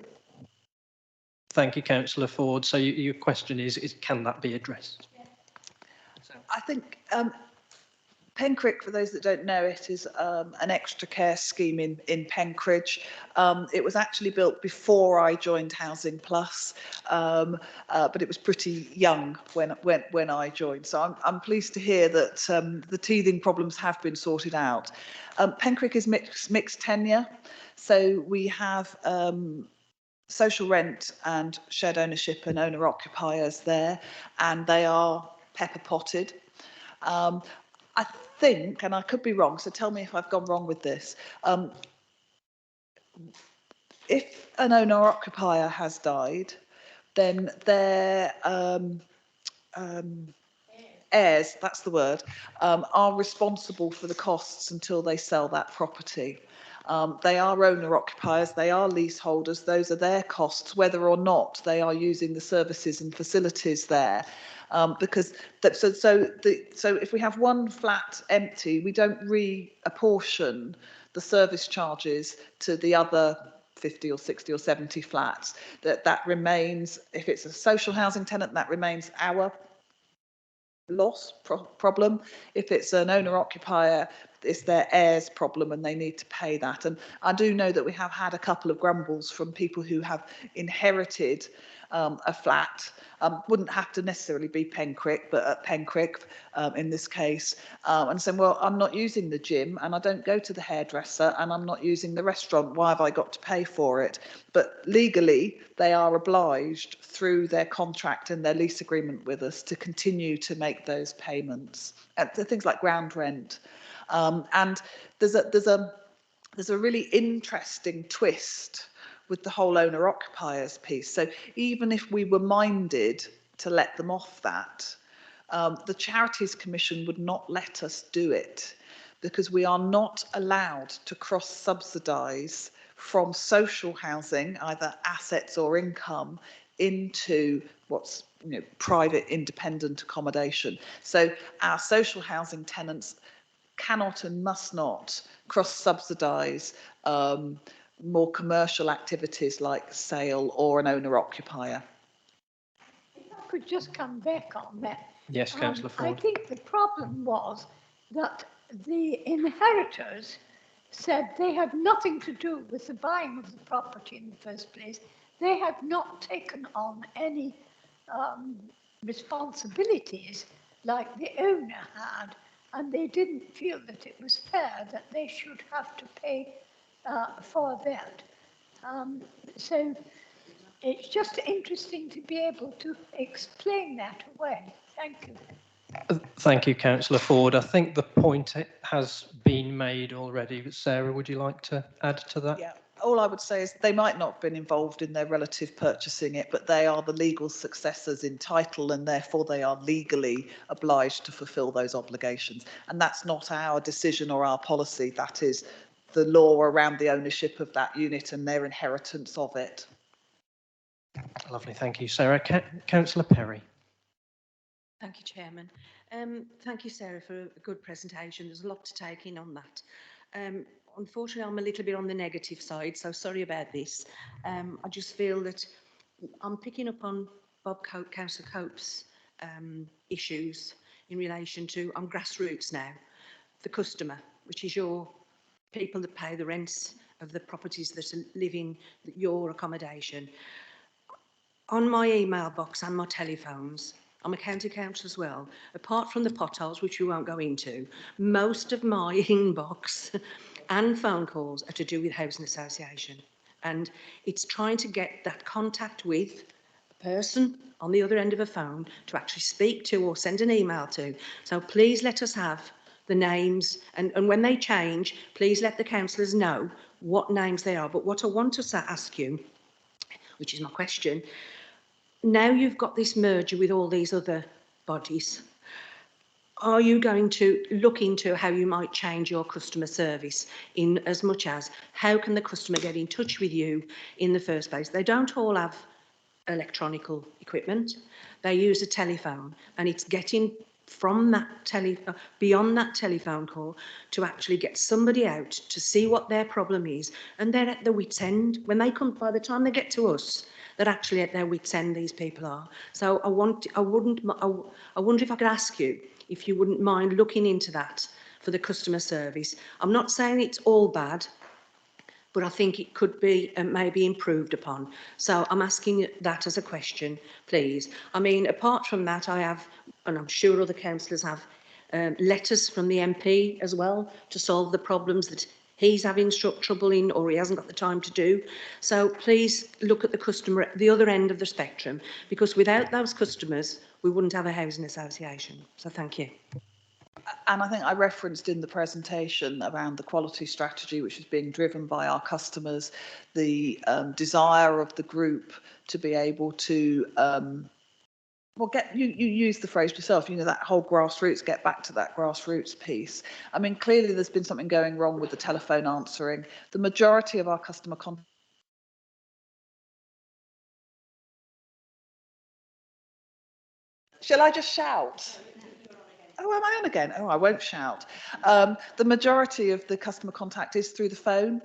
Thank you, Councillor Ford. So your question is can that be addressed? I think Pencrick, for those that don't know it, is an extra care scheme in Penkridge. It was actually built before I joined Housing Plus, but it was pretty young when I joined. So I'm pleased to hear that the teething problems have been sorted out. Pencrick is mixed tenure, so we have social rent and shared ownership and owner occupiers there, and they are pepper potted. I think, and I could be wrong, so tell me if I've gone wrong with this. If an owner occupier has died, then their heirs, that's the word, are responsible for the costs until they sell that property. They are owner occupiers, they are leaseholders, those are their costs, whether or not they are using the services and facilities there. Because so if we have one flat empty, we don't reapportion the service charges to the other 50 or 60 or 70 flats. That remains, if it's a social housing tenant, that remains our loss problem. If it's an owner occupier, it's their heirs problem and they need to pay that. And I do know that we have had a couple of grumbles from people who have inherited a flat. Wouldn't have to necessarily be Pencrick, but at Pencrick in this case, and saying, well, I'm not using the gym and I don't go to the hairdresser and I'm not using the restaurant. Why have I got to pay for it? But legally, they are obliged through their contract and their lease agreement with us to continue to make those payments. Things like ground rent. And there's a really interesting twist with the whole owner occupiers piece. So even if we were minded to let them off that, the Charities Commission would not let us do it because we are not allowed to cross subsidise from social housing, either assets or income, into what's private independent accommodation. So our social housing tenants cannot and must not cross-subsidise more commercial activities like sale or an owner-occupier. If I could just come back on that. Yes, Councillor Ford. I think the problem was that the inheritors said they had nothing to do with the buying of the property in the first place. They had not taken on any responsibilities like the owner had, and they didn't feel that it was fair that they should have to pay for that. So it's just interesting to be able to explain that away. Thank you. Thank you, Councillor Ford. I think the point has been made already, but Sarah, would you like to add to that? Yeah, all I would say is they might not have been involved in their relative purchasing it, but they are the legal successors in title and therefore they are legally obliged to fulfil those obligations. And that's not our decision or our policy, that is the law around the ownership of that unit and their inheritance of it. Lovely, thank you, Sarah. Councillor Perry. Thank you, Chairman. Thank you, Sarah, for a good presentation. There's a lot to take in on that. Unfortunately, I'm a little bit on the negative side, so sorry about this. I just feel that I'm picking up on Councillor Cope's issues in relation to, I'm grassroots now, the customer, which is your people that pay the rents of the properties that live in your accommodation. On my email box and my telephones, I'm a county council as well, apart from the potholes, which we won't go into, most of my inbox and phone calls are to do with housing association. And it's trying to get that contact with a person on the other end of a phone to actually speak to or send an email to. So please let us have the names, and when they change, please let the councillors know what names they are. But what I want to ask you, which is my question, now you've got this merger with all these other bodies, are you going to look into how you might change your customer service in as much as how can the customer get in touch with you in the first place? They don't all have electronical equipment. They use a telephone, and it's getting from that beyond that telephone call to actually get somebody out to see what their problem is, and they're at the wit's end. When they come, by the time they get to us, they're actually at their wit's end, these people are. So I wonder if I could ask you if you wouldn't mind looking into that for the customer service. I'm not saying it's all bad, but I think it could be maybe improved upon. So I'm asking that as a question, please. I mean, apart from that, I have, and I'm sure other councillors have, letters from the MP as well to solve the problems that he's having trouble in or he hasn't got the time to do. So please look at the customer at the other end of the spectrum, because without those customers, we wouldn't have a housing association. So thank you. And I think I referenced in the presentation around the quality strategy, which is being driven by our customers, the desire of the group to be able to, well, you use the phrase yourself, you know, that whole grassroots, get back to that grassroots piece. I mean, clearly there's been something going wrong with the telephone answering. The majority of our customer contact. Shall I just shout? Oh, am I on again? Oh, I won't shout. The majority of the customer contact is through the phone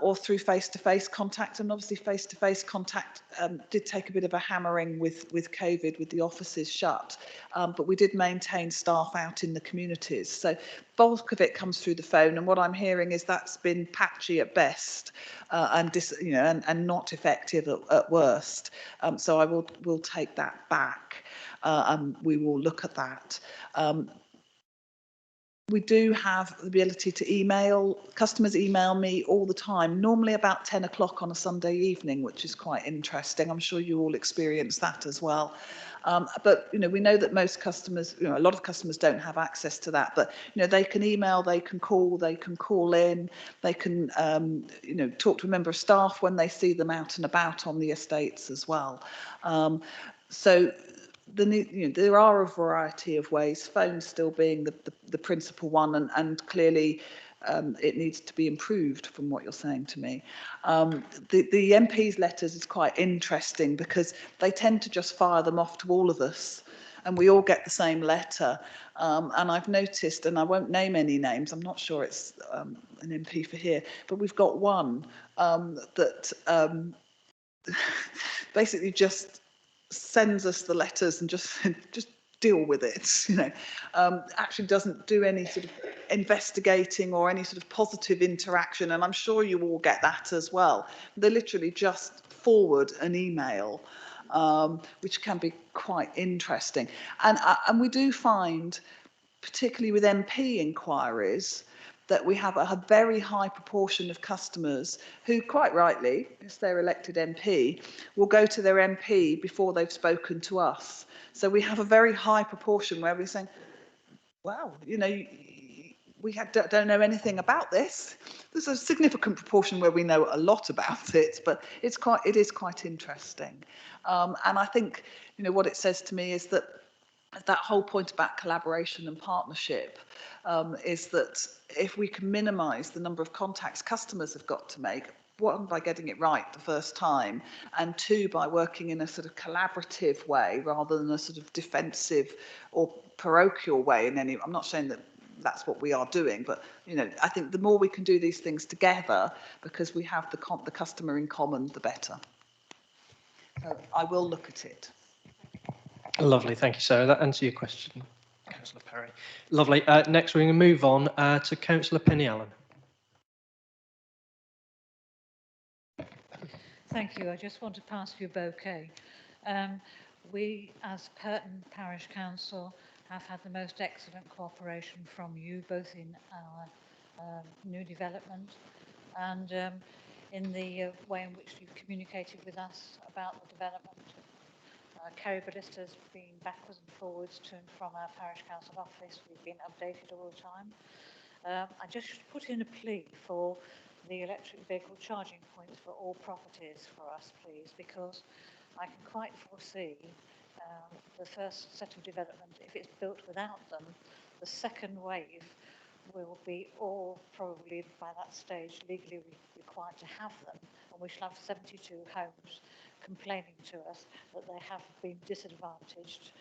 or through face-to-face contact. And obviously face-to-face contact did take a bit of a hammering with COVID, with the offices shut. But we did maintain staff out in the communities. So bulk of it comes through the phone. And what I'm hearing is that's been patchy at best and not effective at worst. So I will take that back. And we will look at that. We do have the ability to email. Customers email me all the time, normally about 10 o'clock on a Sunday evening, which is quite interesting. I'm sure you all experience that as well. But you know, we know that most customers, you know, a lot of customers don't have access to that. But you know, they can email, they can call in, they can you know, talk to a member of staff when they see them out and about on the estates as well. So there are a variety of ways, phone still being the principal one, and clearly it needs to be improved from what you're saying to me. The MP's letters is quite interesting because they tend to just fire them off to all of us and we all get the same letter. And I've noticed, and I won't name any names, I'm not sure it's an MP for here, but we've got one that basically just sends us the letters and just deal with it, you know, actually doesn't do any sort of investigating or any sort of positive interaction. And I'm sure you all get that as well. They literally just forward an email, which can be quite interesting. And we do find, particularly with MP inquiries, that we have a very high proportion of customers who, quite rightly, if they're elected MP, will go to their MP before they've spoken to us. So we have a very high proportion where we're saying, wow, you know, we don't know anything about this. There's a significant proportion where we know a lot about it, but it is quite interesting. And I think, you know, what it says to me is that whole point about collaboration and partnership is that if we can minimise the number of contacts customers have got to make, one, by getting it right the first time, and two, by working in a sort of collaborative way rather than a sort of defensive or parochial way in any, I'm not saying that that's what we are doing, but you know, I think the more we can do these things together, because we have the customer in common, the better. So I will look at it. Lovely, thank you, Sarah. That answers your question, Councillor Perry. Lovely. Next, we're going to move on to Councillor Penny Allen. Thank you. I just want to pass you a bouquet. We, as Curtin Parish Council, have had the most excellent cooperation from you, both in our new development and in the way in which you've communicated with us about the development. Kerry Ballista's been backwards and forwards to and from our Parish Council office. We've been updated all the time. I just put in a plea for the electric vehicle charging points for all properties for us, please, because I can quite foresee the first set of development, if it's built without them, the second wave will be all probably by that stage legally required to have them, and we shall have 72 homes complaining to us that they have been disadvantaged.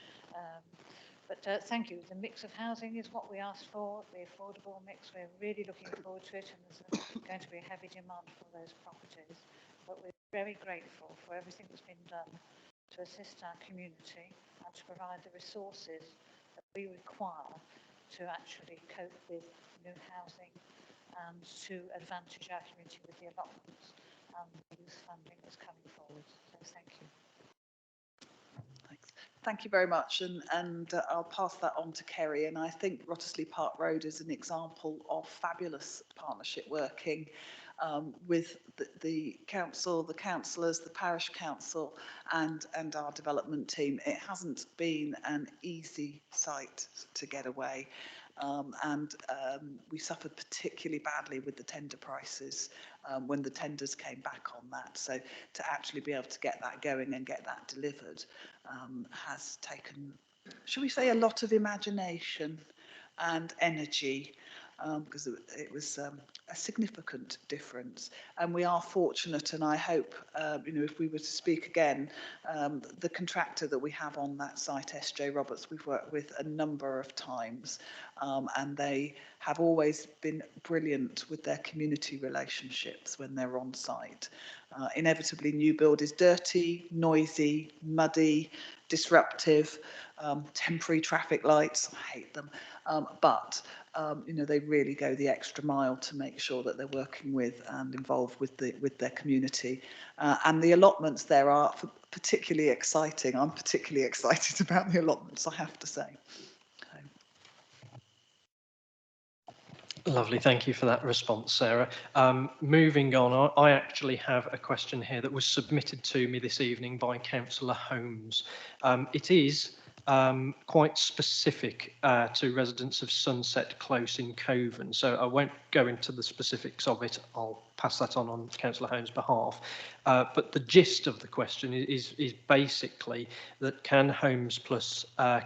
But thank you. The mix of housing is what we asked for, the affordable mix. We're really looking forward to it, and there's going to be a heavy demand for those properties. But we're very grateful for everything that's been done to assist our community and to provide the resources that we require to actually cope with new housing and to advantage our community with the allotments and the youth funding that's coming forward. So thank you. Thank you very much, and I'll pass that on to Kerry. And I think Wrottesley Park Road is an example of fabulous partnership working with the council, the councillors, the parish council, and our development team. It hasn't been an easy site to get away. We suffered particularly badly with the tender prices when the tenders came back on that. So to actually be able to get that going and get that delivered has taken, shall we say, a lot of imagination and energy, because it was a significant difference. And we are fortunate, and I hope, if we were to speak again, the contractor that we have on that site, SJ Roberts, we've worked with a number of times, and they have always been brilliant with their community relationships when they're on site. Inevitably, new build is dirty, noisy, muddy, disruptive, temporary traffic lights, I hate them, but they really go the extra mile to make sure that they're working with and involved with their community. And the allotments there are particularly exciting. I'm particularly excited about the allotments, I have to say. Lovely, thank you for that response, Sarah. Moving on, I actually have a question here that was submitted to me this evening by Councillor Holmes. It is quite specific to residents of Sunset Close in Coven, so I won't go into the specifics of it. I'll pass that on Councillor Holmes' behalf. But the gist of the question is basically that can Homes Plus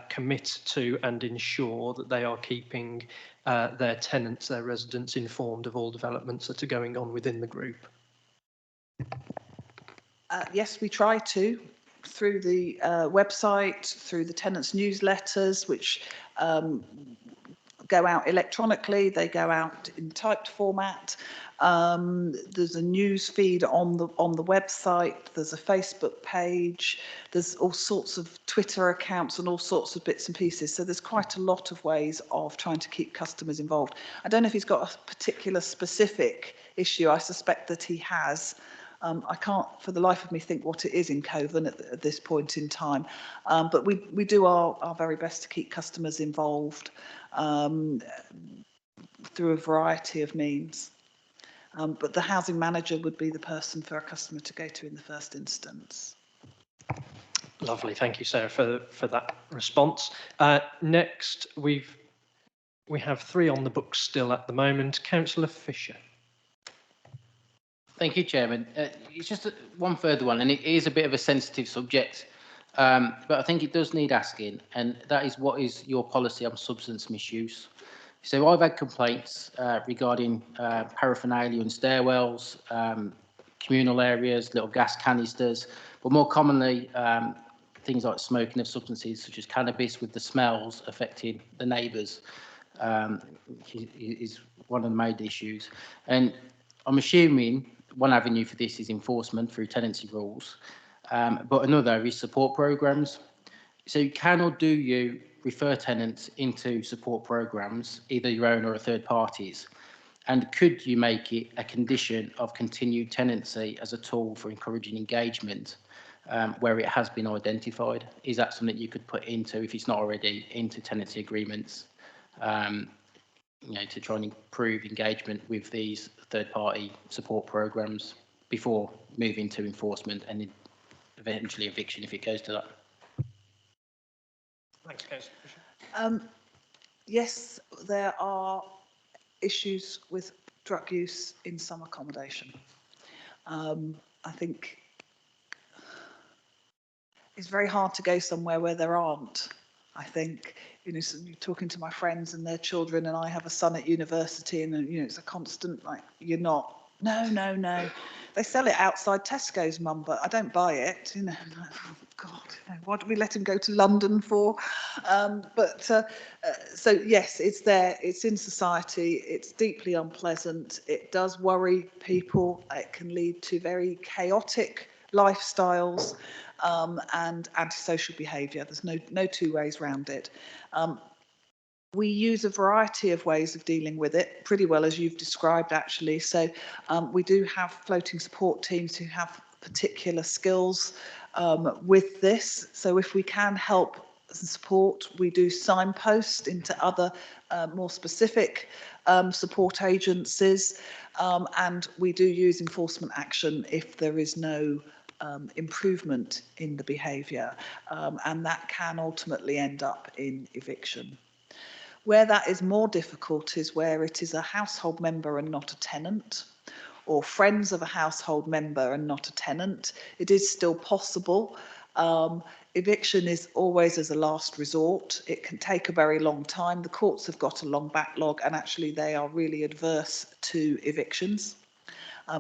commit to and ensure that they are keeping their tenants, their residents, informed of all developments that are going on within the group? Yes, we try to, through the website, through the tenants' newsletters, which go out electronically, they go out in typed format. There's a news feed on the website, there's a Facebook page, there's all sorts of Twitter accounts and all sorts of bits and pieces. So there's quite a lot of ways of trying to keep customers involved. I don't know if he's got a particular specific issue. I suspect that he has. I can't for the life of me think what it is in Coven at this point in time, but we do our very best to keep customers involved through a variety of means. But the housing manager would be the person for a customer to go to in the first instance. Lovely, thank you, Sarah, for that response. Next, we have 3 on the books still at the moment. Councillor Fisher. Thank you, Chairman. It's just one further one, and it is a bit of a sensitive subject, but I think it does need asking, and that is, what is your policy on substance misuse? So I've had complaints regarding paraphernalia in stairwells, communal areas, little gas canisters, but more commonly things like smoking of substances such as cannabis, with the smells affecting the neighbours, is one of the major issues. And I'm assuming one avenue for this is enforcement through tenancy rules, but another is support programs. So can or do you refer tenants into support programs, either your own or a third party's? And could you make it a condition of continued tenancy as a tool for encouraging engagement where it has been identified? Is that something you could put into, if it's not already, into tenancy agreements, to try and improve engagement with these third-party support programs before moving to enforcement and eventually eviction if it goes to that? Thanks, Councillor. Yes, there are issues with drug use in some accommodation. I think it's very hard to go somewhere where there aren't. I think, so you're talking to my friends and their children, and I have a son at university, and it's a constant, like, you're not, no. They sell it outside Tesco's, Mum, but I don't buy it. Oh God, why do we let him go to London for? So yes, it's there. It's in society. It's deeply unpleasant. It does worry people. It can lead to very chaotic lifestyles and antisocial behaviour. There's no two ways around it. We use a variety of ways of dealing with it, pretty well as you've described, actually. So we do have floating support teams who have particular skills with this. So if we can help and support, we do signpost into other more specific support agencies, and we do use enforcement action if there is no improvement in the behaviour, and that can ultimately end up in eviction. Where that is more difficult is where it is a household member and not a tenant, or friends of a household member and not a tenant. It is still possible. Eviction is always as a last resort. It can take a very long time. The courts have got a long backlog, and actually they are really adverse to evictions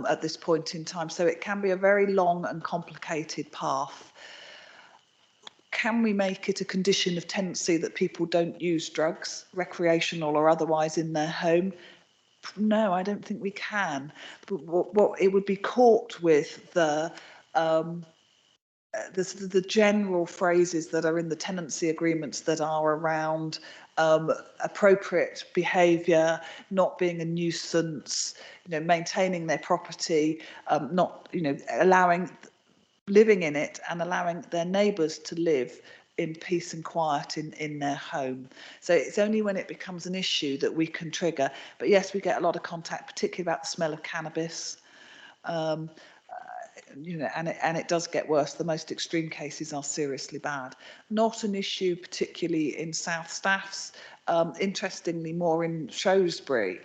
at this point in time. So it can be a very long and complicated path. Can we make it a condition of tenancy that people don't use drugs, recreational or otherwise, in their home? No, I don't think we can. But what it would be caught with the general phrases that are in the tenancy agreements that are around appropriate behaviour, not being a nuisance, maintaining their property, not, living in it and allowing their neighbours to live in peace and quiet in their home. So it's only when it becomes an issue that we can trigger. But yes, we get a lot of contact, particularly about the smell of cannabis. And it does get worse. The most extreme cases are seriously bad. Not an issue particularly in South Staffs. Interestingly, more in Shrewsbury.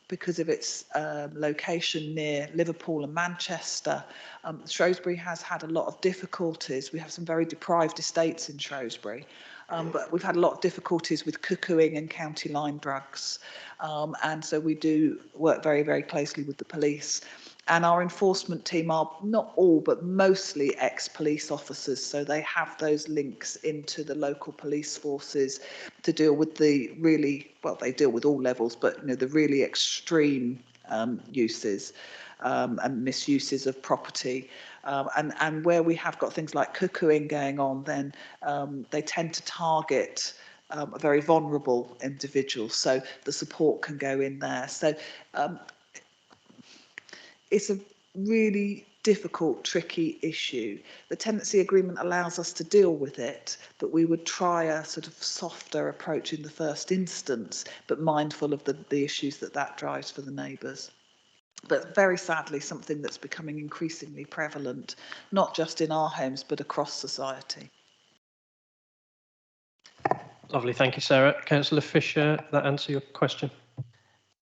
Because of its location near Liverpool and Manchester. Shrewsbury has had a lot of difficulties. We have some very deprived estates in Shrewsbury, but we've had a lot of difficulties with cuckooing and county line drugs. And so we do work very, very closely with the police. And our enforcement team are not all, but mostly ex-police officers. So they have those links into the local police forces to deal with the really, well, they deal with all levels, but the really extreme uses and misuses of property. And where we have got things like cuckooing going on, then they tend to target very vulnerable individuals. So the support can go in there. So it's a really difficult, tricky issue. The tenancy agreement allows us to deal with it, but we would try a sort of softer approach in the first instance, but mindful of the issues that drives for the neighbours. But very sadly, something that's becoming increasingly prevalent, not just in our homes, but across society. Lovely, thank you, Sarah. Councillor Fisher, that answer your question?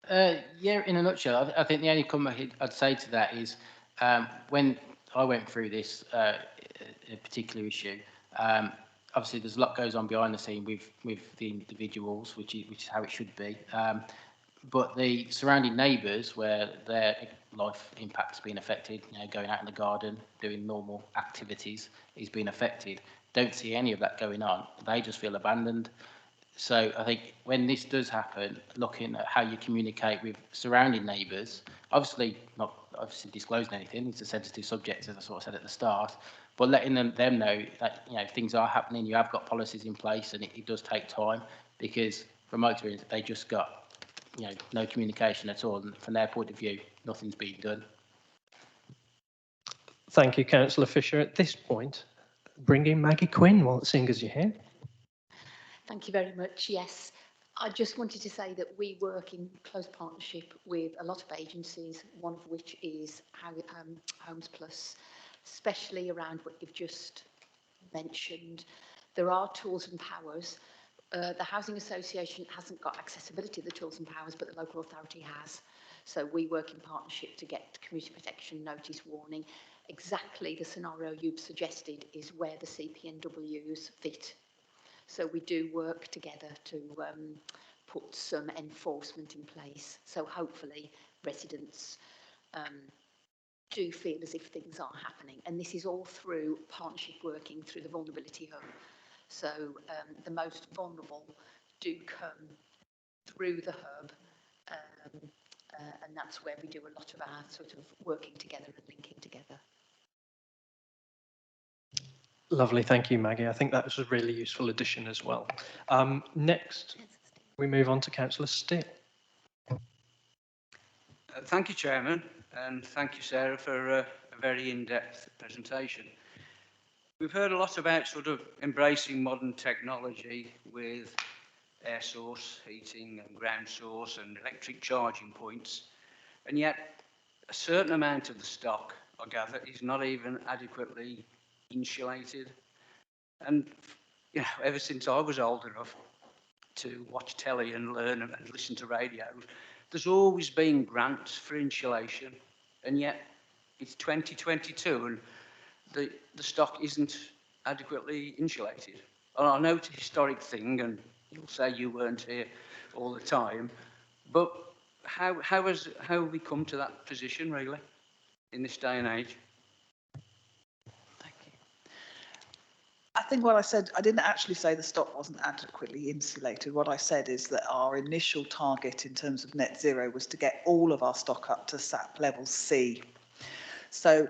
Yeah, in a nutshell, I think the only comment I'd say to that is when I went through this particular issue, obviously there's a lot goes on behind the scene with the individuals, which is how it should be. But the surrounding neighbours, where their life impact's been affected, going out in the garden, doing normal activities, is being affected, don't see any of that going on. They just feel abandoned. So I think when this does happen, looking at how you communicate with surrounding neighbours, obviously not disclosing anything, it's a sensitive subject, as I sort of said at the start, but letting them know that things are happening, you have got policies in place, and it does take time, because from my experience, they just got no communication at all, and from their point of view, nothing's been done. Thank you, Councillor Fisher. At this point, bring in Maggie Quinn while seeing as you're here. Thank you very much. Yes, I just wanted to say that we work in close partnership with a lot of agencies, one of which is Homes Plus, especially around what you've just mentioned. There are tools and powers. The Housing Association hasn't got accessibility to the tools and powers, but the local authority has. So we work in partnership to get community protection notice warning. Exactly the scenario you've suggested is where the CPNWs fit. So we do work together to put some enforcement in place. So hopefully residents do feel as if things are happening. And this is all through partnership working through the Vulnerability Hub. So the most vulnerable do come through the hub, and that's where we do a lot of our sort of working together and linking together. Lovely, thank you, Maggie. I think that was a really useful addition as well. Next, we move on to Councillor Steele. Thank you, Chairman, and thank you, Sarah, for a very in-depth presentation. We've heard a lot about sort of embracing modern technology with air source heating and ground source and electric charging points, and yet a certain amount of the stock, I gather, is not even adequately insulated. And ever since I was old enough to watch telly and learn and listen to radio, there's always been grants for insulation, and yet it's 2022 and the stock isn't adequately insulated. And I know it's a historic thing, and you'll say you weren't here all the time, but how have we come to that position, really, in this day and age? I think what I said, I didn't actually say the stock wasn't adequately insulated. What I said is that our initial target in terms of net zero was to get all of our stock up to SAP level C. So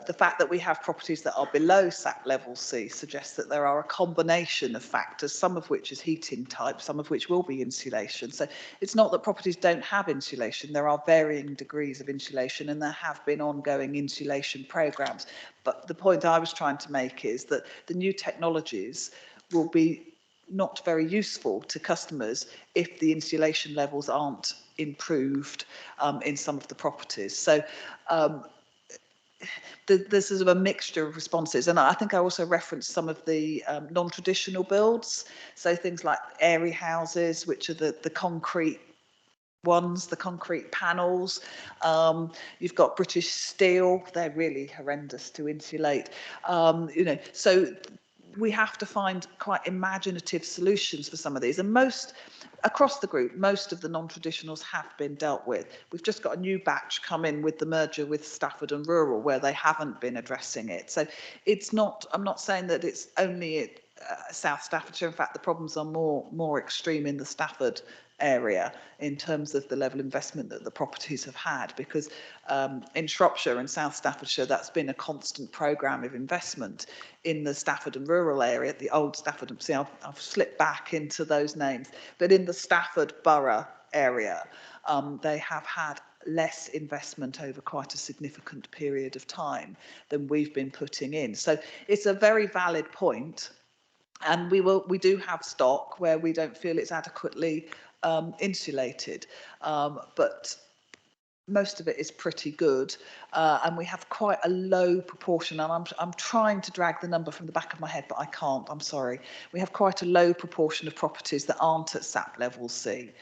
the fact that we have properties that are below SAP level C suggests that there are a combination of factors, some of which is heating type, some of which will be insulation. So it's not that properties don't have insulation, there are varying degrees of insulation, and there have been ongoing insulation programmes. But the point I was trying to make is that the new technologies will be not very useful to customers if the insulation levels aren't improved in some of the properties. So there's sort of a mixture of responses, and I think I also referenced some of the non-traditional builds, so things like airy houses, which are the concrete ones, the concrete panels. You've got British steel, they're really horrendous to insulate. So we have to find quite imaginative solutions for some of these, and across the group, most of the non-traditionals have been dealt with. We've just got a new batch come in with the merger with Stafford and Rural, where they haven't been addressing it. So it's not, I'm not saying that it's only at South Staffordshire. In fact, the problems are more extreme in the Stafford area in terms of the level of investment that the properties have had, because in Shropshire and South Staffordshire, that's been a constant programme of investment. In the Stafford and rural area, the old Stafford, see, I've slipped back into those names, but in the Stafford borough area, they have had less investment over quite a significant period of time than we've been putting in. So it's a very valid point, and we do have stock where we don't feel it's adequately insulated, but most of it is pretty good, and we have quite a low proportion, and I'm trying to drag the number from the back of my head, but I can't, I'm sorry. We have quite a low proportion of properties that aren't at SAP level C.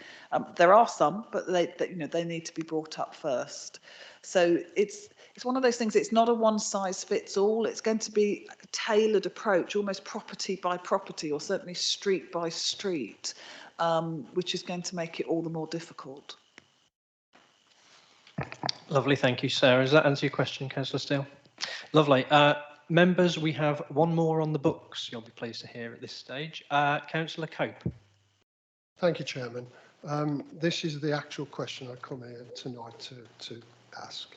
There are some, but they need to be brought up first. So it's one of those things, it's not a one size fits all, it's going to be a tailored approach, almost property by property, or certainly street by street, which is going to make it all the more difficult. Lovely, thank you, Sarah. Does that answer your question, Councillor Steele? Lovely. Members, we have one more on the books you'll be pleased to hear at this stage. Councillor Cope. Thank you, Chairman. This is the actual question I come here tonight to ask,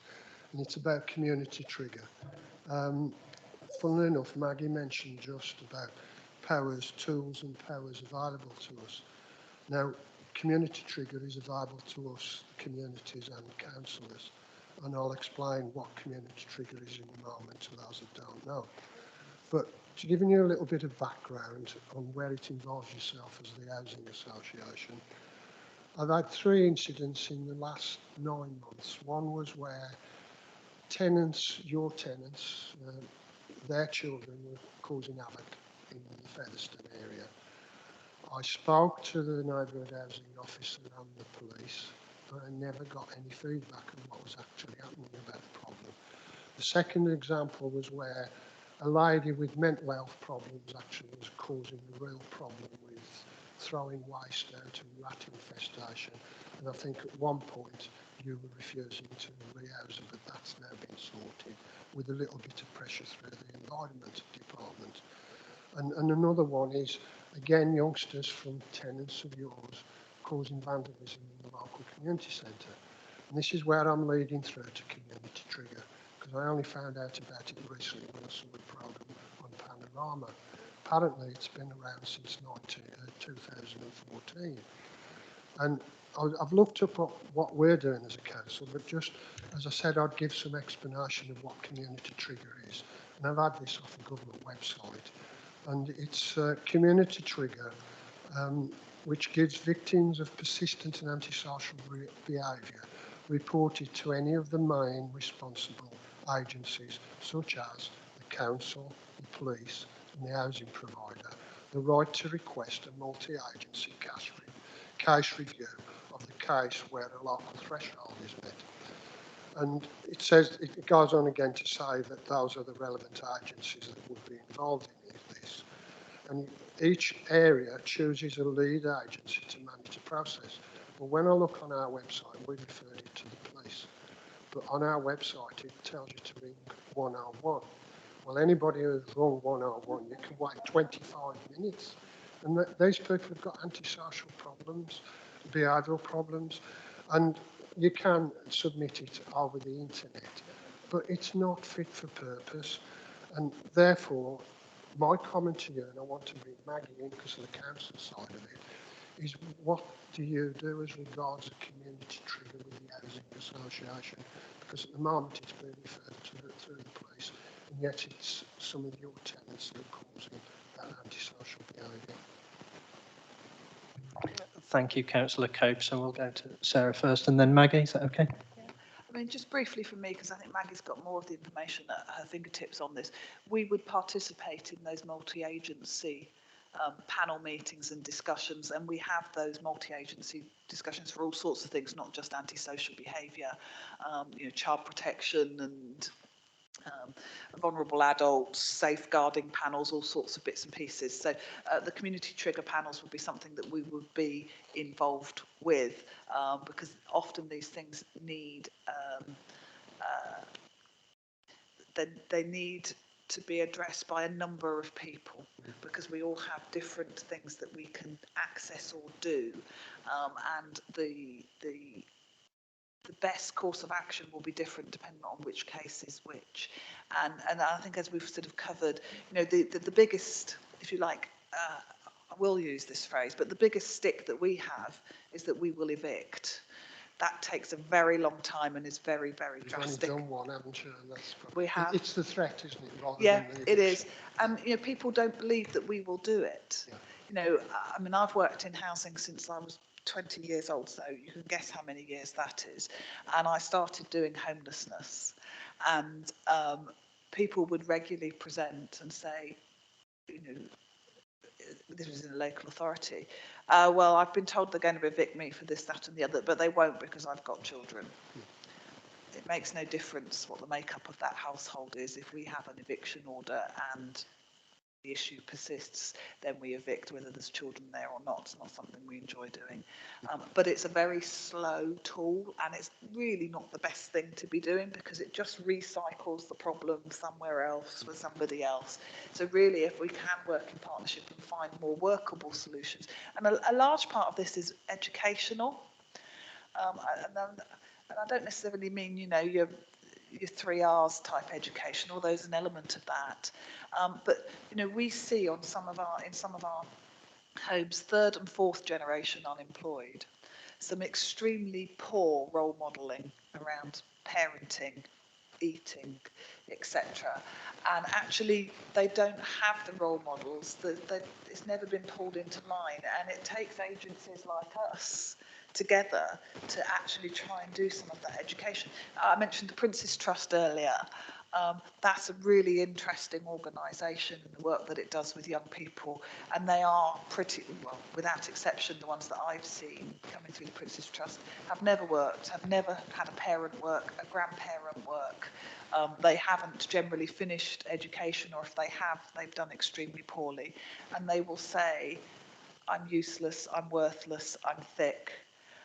and it's about community trigger. Funnily enough, Maggie mentioned just about powers, tools and powers available to us. Now, community trigger is available to us, communities and councillors, and I'll explain what community trigger is in a moment to those that don't know. But to give you a little bit of background on where it involves yourself as the Housing Association, I've had 3 incidents in the last 9 months. One was where tenants, your tenants, their children were causing havoc in the Featherstone area. I spoke to the neighbourhood housing officer and the police, but I never got any feedback on what was actually happening about the problem. The second example was where a lady with mental health problems actually was causing a real problem with throwing waste out and rat infestation. And I think at one point you were refusing to rehouse her, but that's now been sorted with a little bit of pressure through the environment department. And another one is, again, youngsters from tenants of yours causing vandalism in the local community centre. And this is where I'm leading through to community trigger, because I only found out about it recently when I saw the programme on Panorama. Apparently it's been around since 2014. And I've looked up what we're doing as a council, but just as I said, I'd give some explanation of what community trigger is. And I've had this off the government website. And it's community trigger, which gives victims of persistent and antisocial behaviour reported to any of the main responsible agencies, such as the council, the police, and the housing provider, the right to request a multi-agency case review of the case where a local threshold is met. And it says, it goes on again to say that those are the relevant agencies that would be involved in this. And each area chooses a lead agency to manage the process. But when I look on our website, we referred it to the police. But on our website, it tells you to ring 101. Well, anybody who's rung 101, you can wait 25 minutes. And these people have got antisocial problems, behavioural problems, and you can submit it over the internet, but it's not fit for purpose. And therefore, my comment to you, and I want to bring Maggie in because of the council side of it, is what do you do as regards a community trigger with the Housing Association? Because at the moment it's being referred to through the police, and yet it's some of your tenants that are causing that antisocial behaviour. Thank you, Councillor Cope. So we'll go to Sarah first and then Maggie. Is that okay? Yeah. I mean, just briefly from me, because I think Maggie's got more of the information at her fingertips on this. We would participate in those multi-agency panel meetings and discussions, and we have those multi-agency discussions for all sorts of things, not just antisocial behaviour, you know, child protection and vulnerable adults, safeguarding panels, all sorts of bits and pieces. So the community trigger panels would be something that we would be involved with, because often these things need they need to be addressed by a number of people, because we all have different things that we can access or do, and the best course of action will be different depending on which case is which. And I think, as we've sort of covered, you know, the biggest, if you like, I will use this phrase, but the biggest stick that we have is that we will evict. That takes a very long time and is very, very drastic. You've only done one, haven't you? That's we have. It's the threat, isn't it? Rather yeah, than the it is. And, you know, people don't believe that we will do it. Yeah. You know, I mean, I've worked in housing since I was 20 years old, so you can guess how many years that is. And I started doing homelessness, and people would regularly present and say, you know, this was in a local authority, well, I've been told they're going to evict me for this, that and the other, but they won't because I've got children. It makes no difference what the makeup of that household is. If we have an eviction order and the issue persists, then we evict whether there's children there or not. It's not something we enjoy doing. But it's a very slow tool, and it's really not the best thing to be doing because it just recycles the problem somewhere else for somebody else. So really, if we can work in partnership and find more workable solutions, and a large part of this is educational, and I don't necessarily mean, you know, your 3 R's type education, although there's an element of that. But you know, we see in some of our homes, third and fourth generation unemployed, some extremely poor role modelling around parenting, eating, etc. And actually, they don't have the role models. It's never been pulled into line, and it takes agencies like us together to actually try and do some of that education. I mentioned the Prince's Trust earlier. That's a really interesting organisation and the work that it does with young people, and they are pretty, well, without exception, the ones that I've seen coming through the Prince's Trust have never worked, have never had a parent work, a grandparent work. They haven't generally finished education, or if they have, they've done extremely poorly, and they will say, I'm useless, I'm worthless, I'm thick,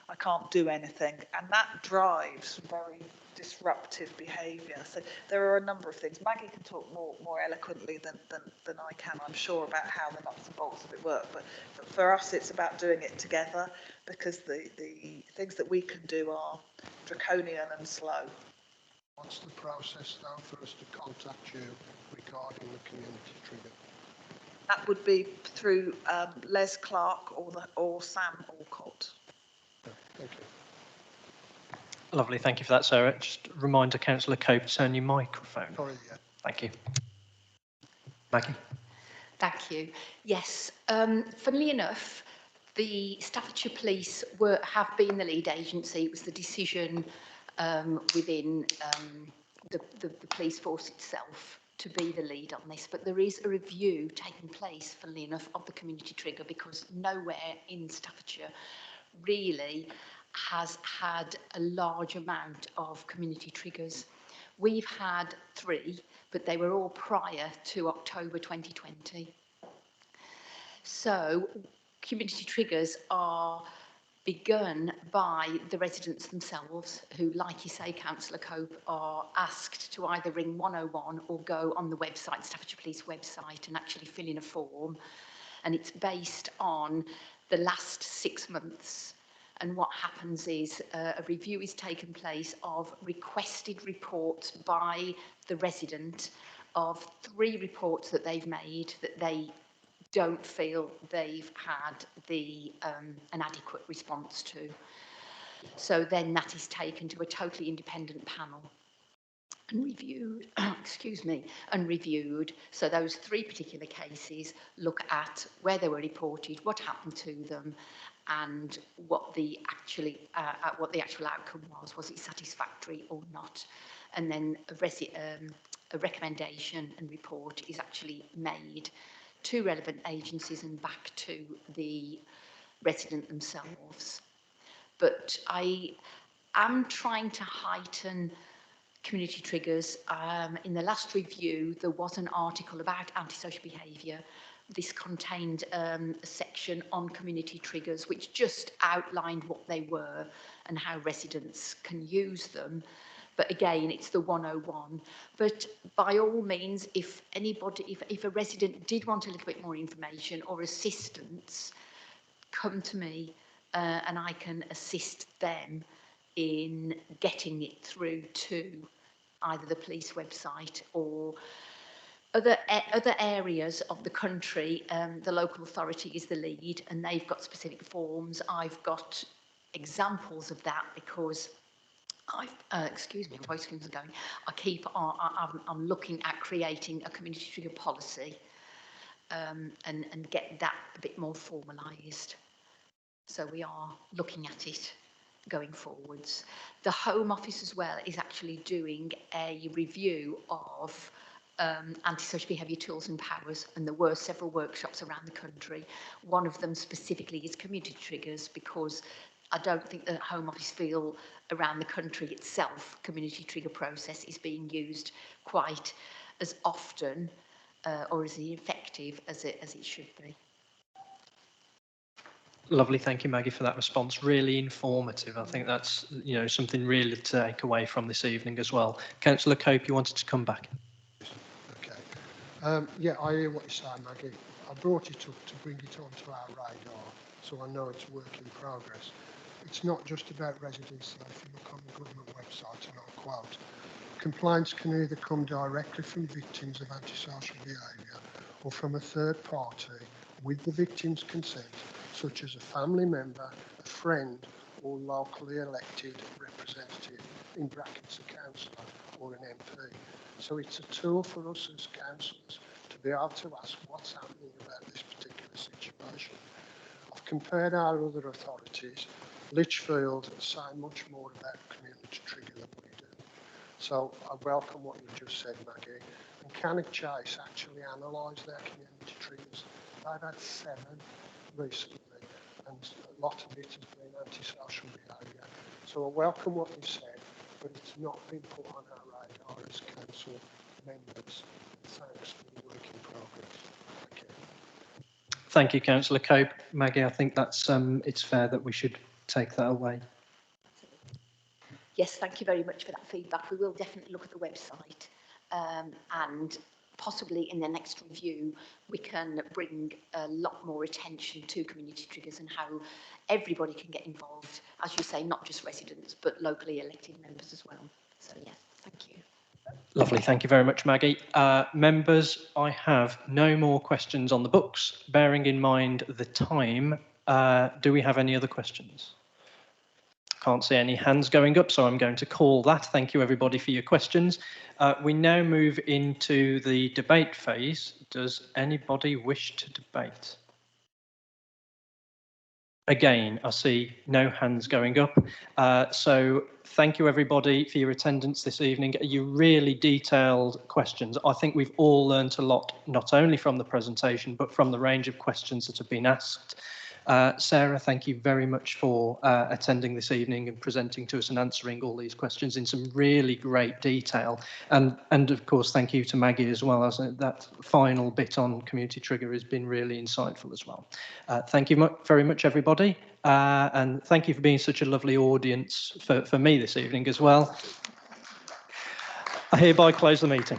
I can't do anything, and that drives very disruptive behaviour. So there are a number of things. Maggie can talk more eloquently than I can, I'm sure, about how the nuts and bolts of it work, but for us it's about doing it together, because the things that we can do are draconian and slow. What's the process now for us to contact you regarding the community trigger? That would be through Les Clark or Sam Alcott. Thank you. Lovely, thank you for that, Sarah. Just a reminder, Councillor Cope, turn your microphone. Sorry, yeah. Thank you. Maggie? Thank you. Yes, funnily enough, the Staffordshire Police have been the lead agency. It was the decision within the police force itself to be the lead on this, but there is a review taking place, funnily enough, of the community trigger, because nowhere in Staffordshire really has had a large amount of community triggers. We've had 3, but they were all prior to October 2020. So community triggers are begun by the residents themselves, who, like you say, Councillor Cope, are asked to either ring 101 or go on the website, Staffordshire Police website, and actually fill in a form. And it's based on the last 6 months. And what happens is a review is taken place of requested reports by the resident of 3 reports that they've made that they don't feel they've had an adequate response to. So then that is taken to a totally independent panel and reviewed, excuse me, and reviewed. So those 3 particular cases look at where they were reported, what happened to them, and what the actual outcome was. Was it satisfactory or not? And then a recommendation and report is actually made to relevant agencies and back to the resident themselves. But I am trying to heighten community triggers. In the last review, there was an article about antisocial behaviour. This contained a section on community triggers, which just outlined what they were and how residents can use them. But again, it's the 101. But by all means, if anybody, if a resident did want a little bit more information or assistance, come to me and I can assist them in getting it through to either the police website or other areas of the country. The local authority is the lead and they've got specific forms. I've got examples of that because excuse me, my voice keeps going. I'm looking at creating a community trigger policy and get that a bit more formalised. So we are looking at it going forwards. The Home Office as well is actually doing a review of antisocial behaviour tools and powers, and there were several workshops around the country. One of them specifically is community triggers, because I don't think the Home Office feel around the country itself community trigger process is being used quite as often or as effective as it should be. Lovely, thank you, Maggie, for that response. Really informative. I think that's something really to take away from this evening as well. Councillor Cope, you wanted to come back. Okay. Yeah, I hear what you're saying, Maggie. I brought it up to bring it onto our radar, so I know it's a work in progress. It's not just about residency. If you look on the government website, and I'll quote, complaints can either come directly from victims of antisocial behaviour or from a third party with the victim's consent, such as a family member, a friend, or locally elected representative, in brackets a councillor or an MP. So it's a tool for us as councillors to be able to ask what's happening about this particular situation. I've compared our other authorities. Lichfield say much more about community trigger than we do. So I welcome what you just said, Maggie. And Cannock Chase actually analysed their community triggers. They've had 7 recently, and a lot of it has been antisocial behaviour. So I welcome what you said, but it's not been put on our radar as council members. Thanks for the work in progress. Thank you. Thank you, Councillor Cope. Maggie, I think that's it's fair that we should take that away. Yes, thank you very much for that feedback. We will definitely look at the website and possibly in the next review we can bring a lot more attention to community triggers and how everybody can get involved, as you say, not just residents but locally elected members as well. So yes, thank you. Lovely, thank you very much, Maggie. Members, I have no more questions on the books. Bearing in mind the time, do we have any other questions? Can't see any hands going up, so I'm going to call that. Thank you, everybody, for your questions. We now move into the debate phase. Does anybody wish to debate? Again, I see no hands going up. So thank you, everybody, for your attendance this evening. You really detailed questions. I think we've all learnt a lot, not only from the presentation, but from the range of questions that have been asked. Sarah, thank you very much for attending this evening and presenting to us and answering all these questions in some really great detail. And of course, thank you to Maggie as well, as that final bit on community trigger has been really insightful as well. Thank you very much, everybody. And thank you for being such a lovely audience for me this evening as well. I hereby close the meeting.